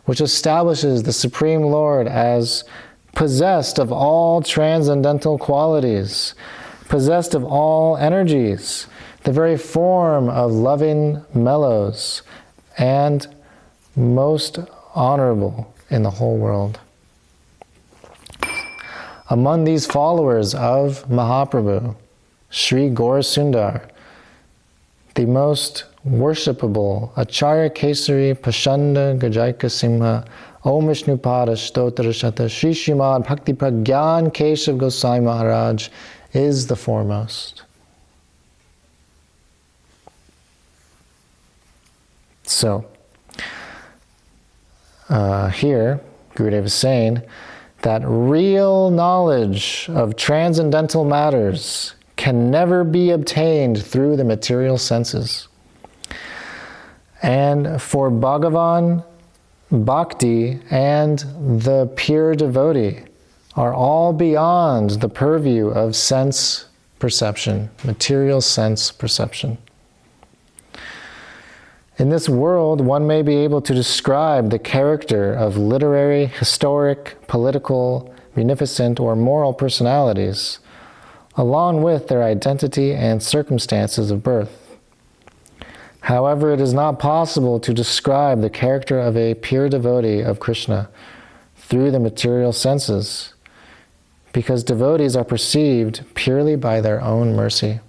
which establishes the Supreme Lord as possessed of all transcendental qualities, possessed of all energies, the very form of loving mellows, and most honorable in the whole world. Among these followers of Mahaprabhu, Śrī Gaurasundar, the most worshipable Acharya Kesari Pashanda Gajayaka Simha Om Vishnupada Stotra Shata Śrī Śrīmad Bhakti Pragyan Keshav Gosvāmī Maharaj is the foremost. So, here, Gurudev is saying that real knowledge of transcendental matters can never be obtained through the material senses. And for Bhagavan, Bhakti, and the pure devotee are all beyond the purview of sense perception, material sense perception. In this world, one may be able to describe the character of literary, historic, political, munificent, or moral personalities, along with their identity and circumstances of birth. However, it is not possible to describe the character of a pure devotee of Krishna through the material senses, because devotees are perceived purely by their own mercy.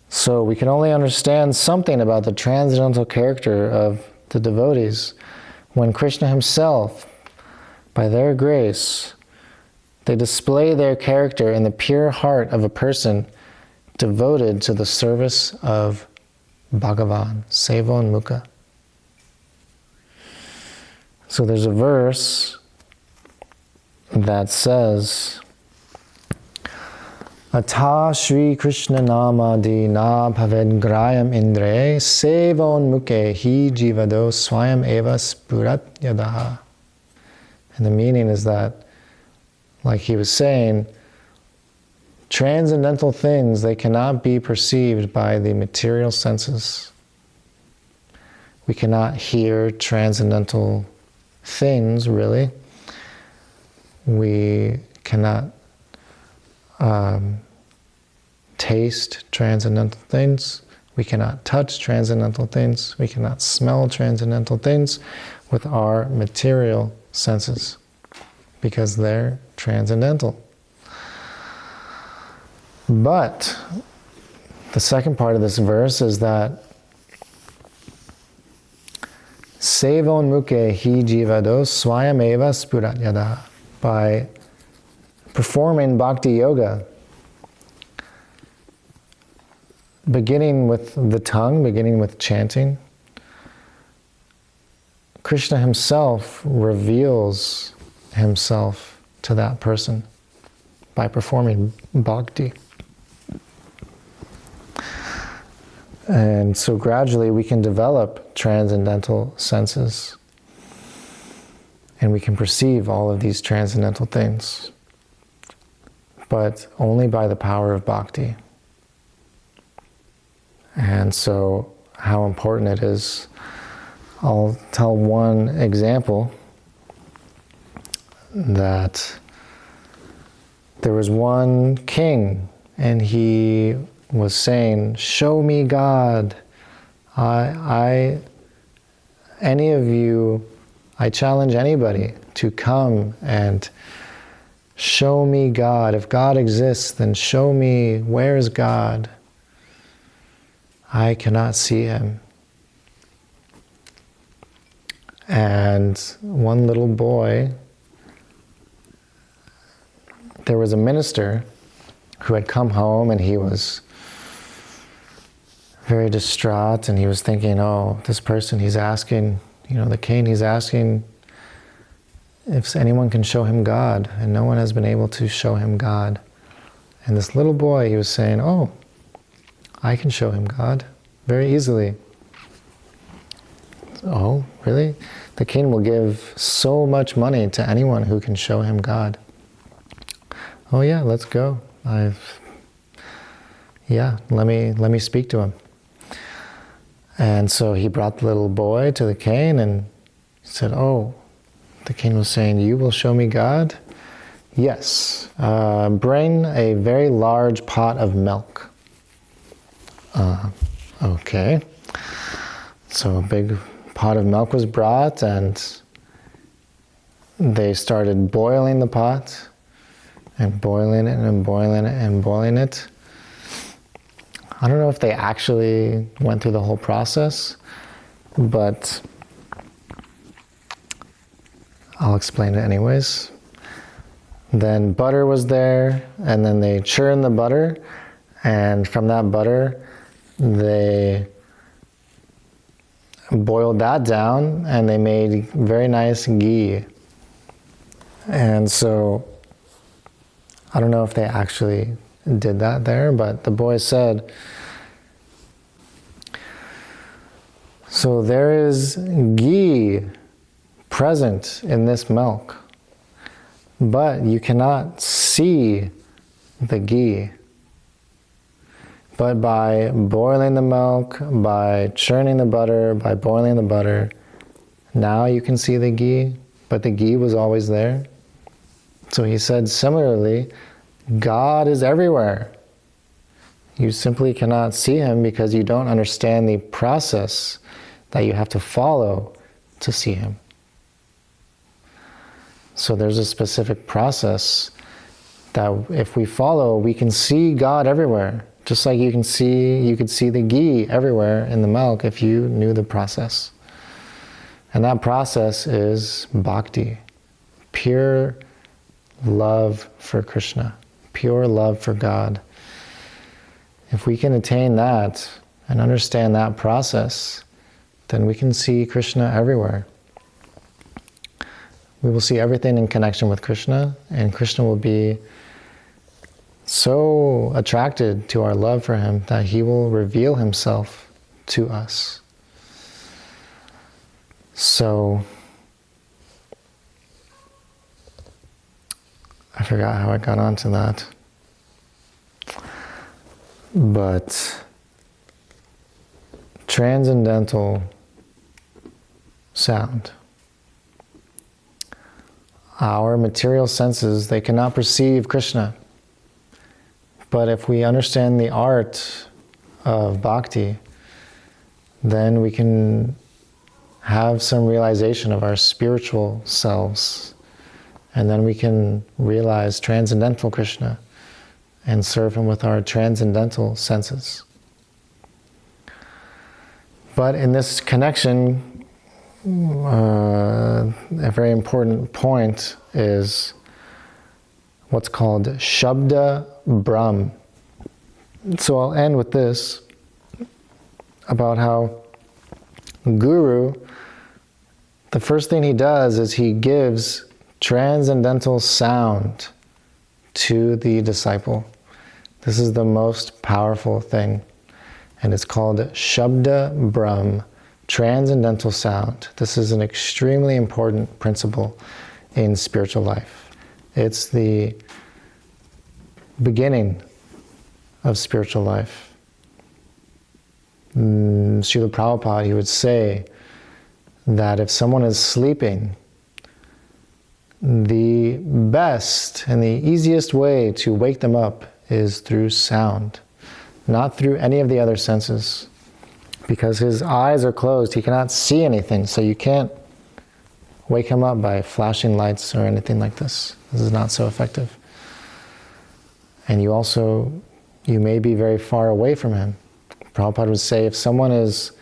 So we can only understand something about the transcendental character of the devotees when Krishna himself, by their grace, they display their character in the pure heart of a person devoted to the service of Bhagavan, Sevonmukha. So there's a verse that says, Atha Shri Krishna Namadi na bhaved grayam indre sevonmukhe hi jivado swayam eva spurat yadaha. And the meaning is that, like he was saying, transcendental things, they cannot be perceived by the material senses. We cannot hear transcendental things, really. We cannot taste transcendental things. We cannot touch transcendental things. We cannot smell transcendental things with our material senses, because they're transcendental. But the second part of this verse is that Sevonmukhe hi jivado swayameva spurat yada. By performing bhakti yoga, beginning with the tongue, beginning with chanting, Krishna himself reveals himself to that person by performing bhakti. And so gradually we can develop transcendental senses, and we can perceive all of these transcendental things, but only by the power of bhakti. And so how important it is, I'll tell one example that there was one king, and he was saying, "Show me God. Any of you, I challenge anybody to come and show me God. If God exists, then show me, where is God? I cannot see him." And one little boy, there was a minister who had come home, and he was very distraught, and he was thinking, oh, this person, he's asking, the king, he's asking if anyone can show him God, and no one has been able to show him God. And this little boy, he was saying, oh, I can show him God very easily. Oh, really? The king will give so much money to anyone who can show him God. Oh yeah, let's go. Let me speak to him. And so he brought the little boy to the king, and he said, oh, the king was saying, you will show me God? Yes. Bring a very large pot of milk. Okay. So a big pot of milk was brought, and they started boiling the pot, and boiling it, and boiling it, and boiling it. I don't know if they actually went through the whole process, but I'll explain it anyways. Then butter was there, and then they churned the butter, and from that butter, they boiled that down, and they made very nice ghee. And so, I don't know if they actually did that there, but the boy said, so there is ghee present in this milk, but you cannot see the ghee. But by boiling the milk, by churning the butter, by boiling the butter, now you can see the ghee, but the ghee was always there. So he said, similarly, God is everywhere. You simply cannot see him because you don't understand the process that you have to follow to see him. So there's a specific process that if we follow, we can see God everywhere. Just like you could see the ghee everywhere in the milk if you knew the process. And that process is bhakti, pure love for Krishna, pure love for God. If we can attain that and understand that process, then we can see Krishna everywhere. We will see everything in connection with Krishna, and Krishna will be so attracted to our love for him that he will reveal himself to us. So, I forgot how I got onto that. But transcendental sound. Our material senses, they cannot perceive Krishna. But if we understand the art of bhakti, then we can have some realization of our spiritual selves. And then we can realize transcendental Krishna and serve him with our transcendental senses. But in this connection, a very important point is what's called Shabda Brahm. So I'll end with this about how Guru, the first thing he does is he gives transcendental sound to the disciple. This is the most powerful thing, and it's called Shabda Brahm, transcendental sound. This is an extremely important principle in spiritual life. It's the beginning of spiritual life. Śrīla Prabhupāda, he would say that if someone is sleeping, the best and the easiest way to wake them up is through sound, not through any of the other senses. Because his eyes are closed, he cannot see anything, so you can't wake him up by flashing lights or anything like this. This is not so effective. And you may be very far away from him. Prabhupada would say, if someone is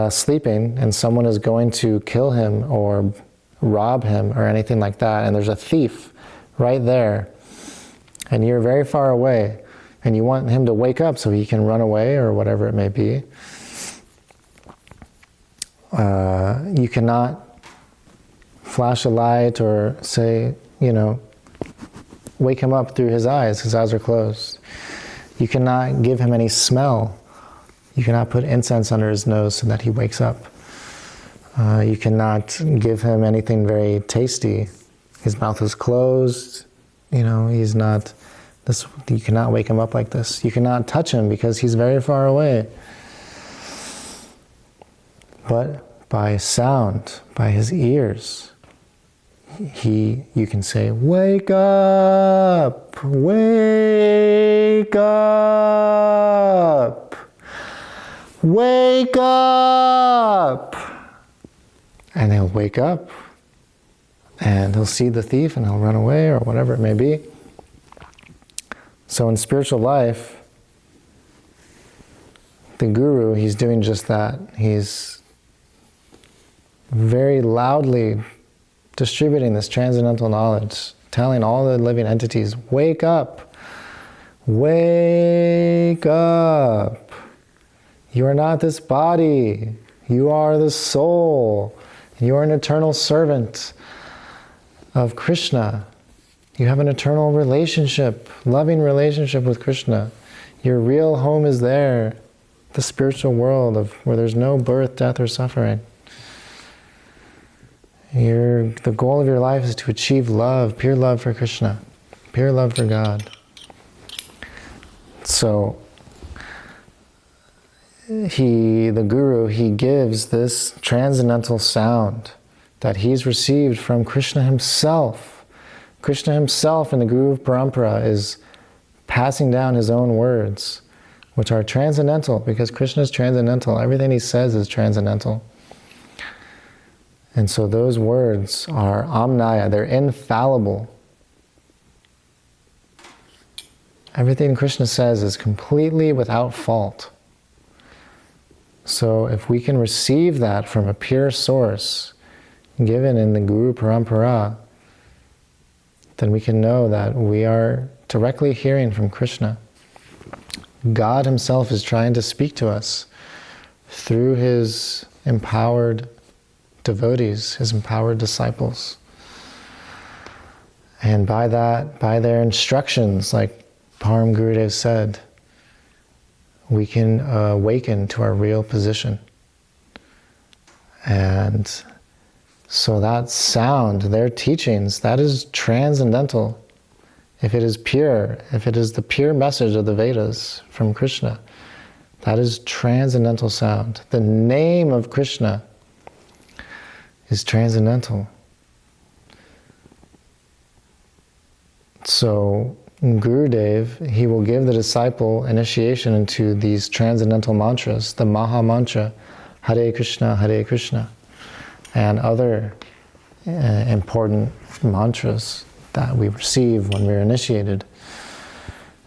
sleeping and someone is going to kill him or rob him or anything like that, and there's a thief right there, and you're very far away, and you want him to wake up so he can run away or whatever it may be, you cannot flash a light or say, wake him up through his eyes. His eyes are closed. You cannot give him any smell. You cannot put incense under his nose so that he wakes up. You cannot give him anything very tasty. His mouth is closed. He's not... you cannot wake him up like this. You cannot touch him because he's very far away. But by sound, by his ears, you can say, wake up, wake up, wake up. And he'll wake up, and he'll see the thief, and he'll run away, or whatever it may be. So in spiritual life, the guru, he's doing just that. He's very loudly distributing this transcendental knowledge, telling all the living entities, wake up, wake up. You are not this body. You are the soul. You are an eternal servant of Krishna. You have an eternal relationship, loving relationship with Krishna. Your real home is there, the spiritual world where there's no birth, death, or suffering. The goal of your life is to achieve love, pure love for Krishna, pure love for God. So, the guru, he gives this transcendental sound that he's received from Krishna himself. Krishna himself in the Guru-paramparā is passing down his own words, which are transcendental, because Krishna is transcendental. Everything he says is transcendental. And so those words are amnaya, they're infallible. Everything Krishna says is completely without fault. So if we can receive that from a pure source, given in the Guru-paramparā, then we can know that we are directly hearing from Krishna. God himself is trying to speak to us through his empowered devotees, his empowered disciples. And by their instructions, like Param Gurudev said, we can awaken to our real position. And so that sound, their teachings, that is transcendental. If it is pure, if it is the pure message of the Vedas from Krishna, that is transcendental sound. The name of Krishna is transcendental. So Gurudev, he will give the disciple initiation into these transcendental mantras, the Maha Mantra, Hare Krishna, and other important mantras that we receive when we're initiated.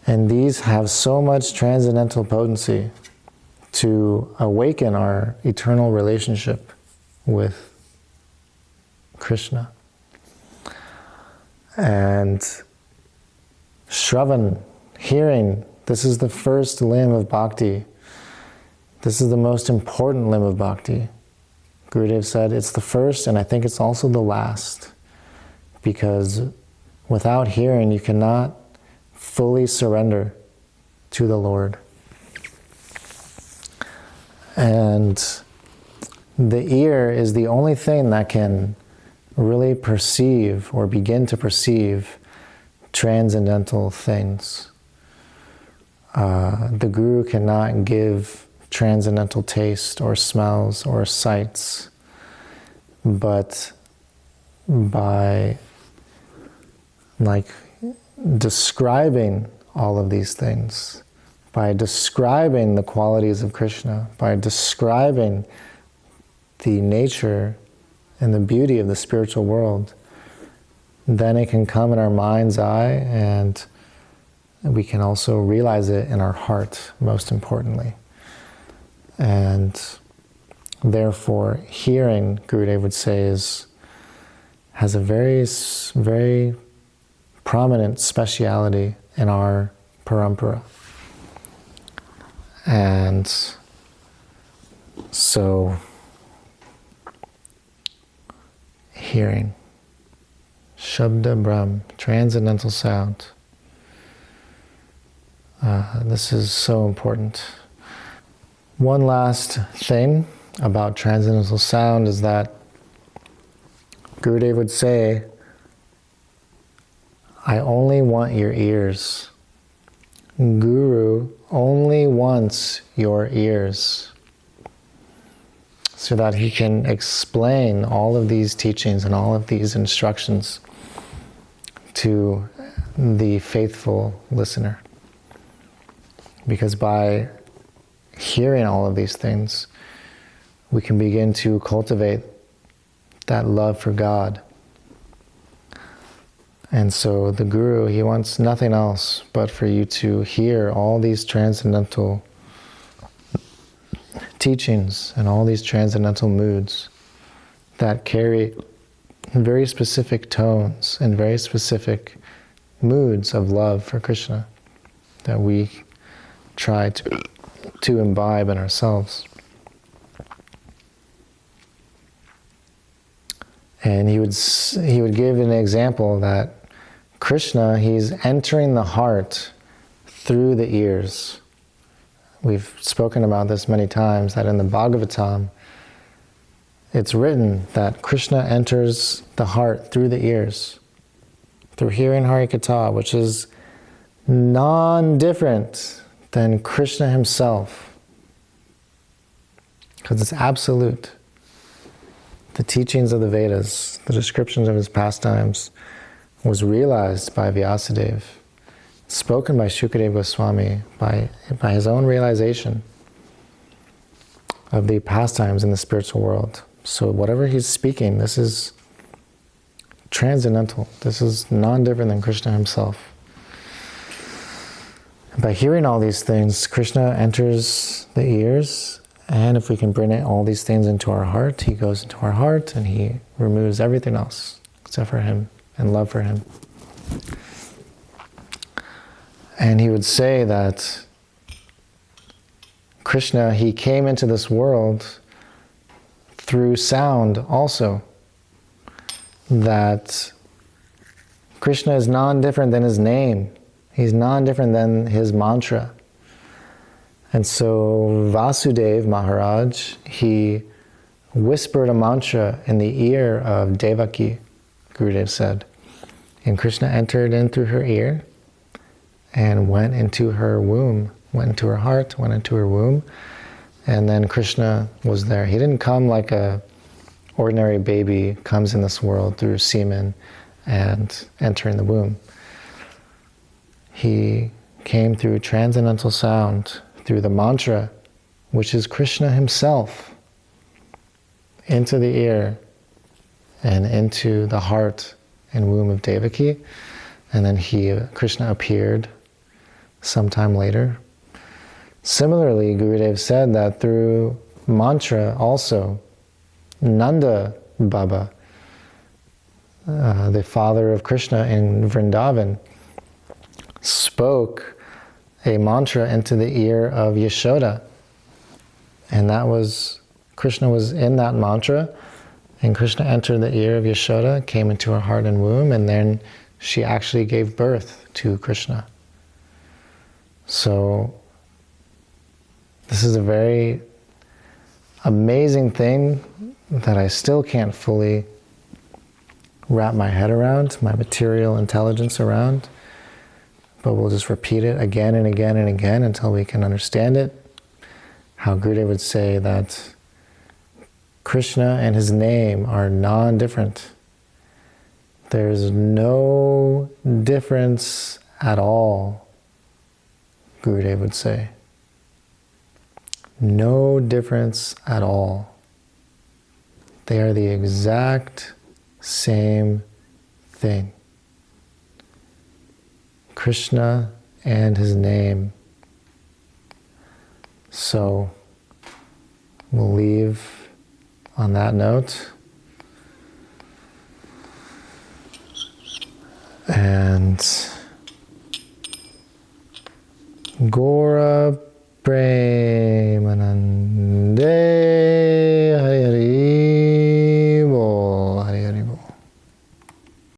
And these have so much transcendental potency to awaken our eternal relationship with Krishna. And Shravan, hearing, this is the first limb of bhakti. This is the most important limb of bhakti. Gurudev said it's the first, and I think it's also the last, because without hearing you cannot fully surrender to the Lord. And the ear is the only thing that can really perceive or begin to perceive transcendental things. The Guru cannot give transcendental taste or smells or sights, but by like describing all of these things, by describing the qualities of Krishna, by describing the nature and the beauty of the spiritual world, then it can come in our mind's eye, and we can also realize it in our heart, most importantly. And therefore, hearing, Gurudev would say, has a very, very prominent speciality in our parampara. And so, hearing, Shabda Brahm, transcendental sound. This is so important. One last thing about transcendental sound is that Gurudev would say, I only want your ears. Guru only wants your ears, so that he can explain all of these teachings and all of these instructions to the faithful listener. Because by hearing all of these things, we can begin to cultivate that love for God. And so the Guru, he wants nothing else but for you to hear all these transcendental teachings and all these transcendental moods that carry very specific tones and very specific moods of love for Krishna that we try to imbibe in ourselves. And he would give an example that Krishna, he's entering the heart through the ears. We've spoken about this many times, that in the Bhagavatam, it's written that Krishna enters the heart through the ears, through hearing Harikatha, which is non-different than Krishna himself, because it's absolute. The teachings of the Vedas, the descriptions of his pastimes, was realized by Vyasadeva, spoken by Shukadeva Gosvāmī, by his own realization of the pastimes in the spiritual world. So whatever he's speaking, this is transcendental. This is non-different than Krishna himself. By hearing all these things, Krishna enters the ears, and if we can bring all these things into our heart, he goes into our heart and he removes everything else except for him and love for him. And he would say that Krishna, he came into this world through sound also. That Krishna is non-different than his name. He's non-different than his mantra. And so Vasudeva Maharaj, he whispered a mantra in the ear of Devaki, Gurudev said. And Krishna entered in through her ear and went into her womb, went into her heart, went into her womb. And then Krishna was there. He didn't come like a ordinary baby comes in this world through semen and entering the womb. He came through transcendental sound, through the mantra, which is Krishna himself, into the ear and into the heart and womb of Devaki. And then Krishna appeared sometime later. Similarly, Gurudev said that through mantra also, Nanda Baba, the father of Krishna in Vrindavan, spoke a mantra into the ear of Yashoda. And that was, Krishna was in that mantra, and Krishna entered the ear of Yashoda, came into her heart and womb, and then she actually gave birth to Krishna. So this is a very amazing thing that I still can't fully wrap my head around, my material intelligence around, but we'll just repeat it again and again and again until we can understand it. How Gurudev would say that Krishna and his name are non-different. There's no difference at all, Gurudev would say. No difference at all. They are the exact same thing. Krishna and his name. So we'll leave on that note. And Gora Prema.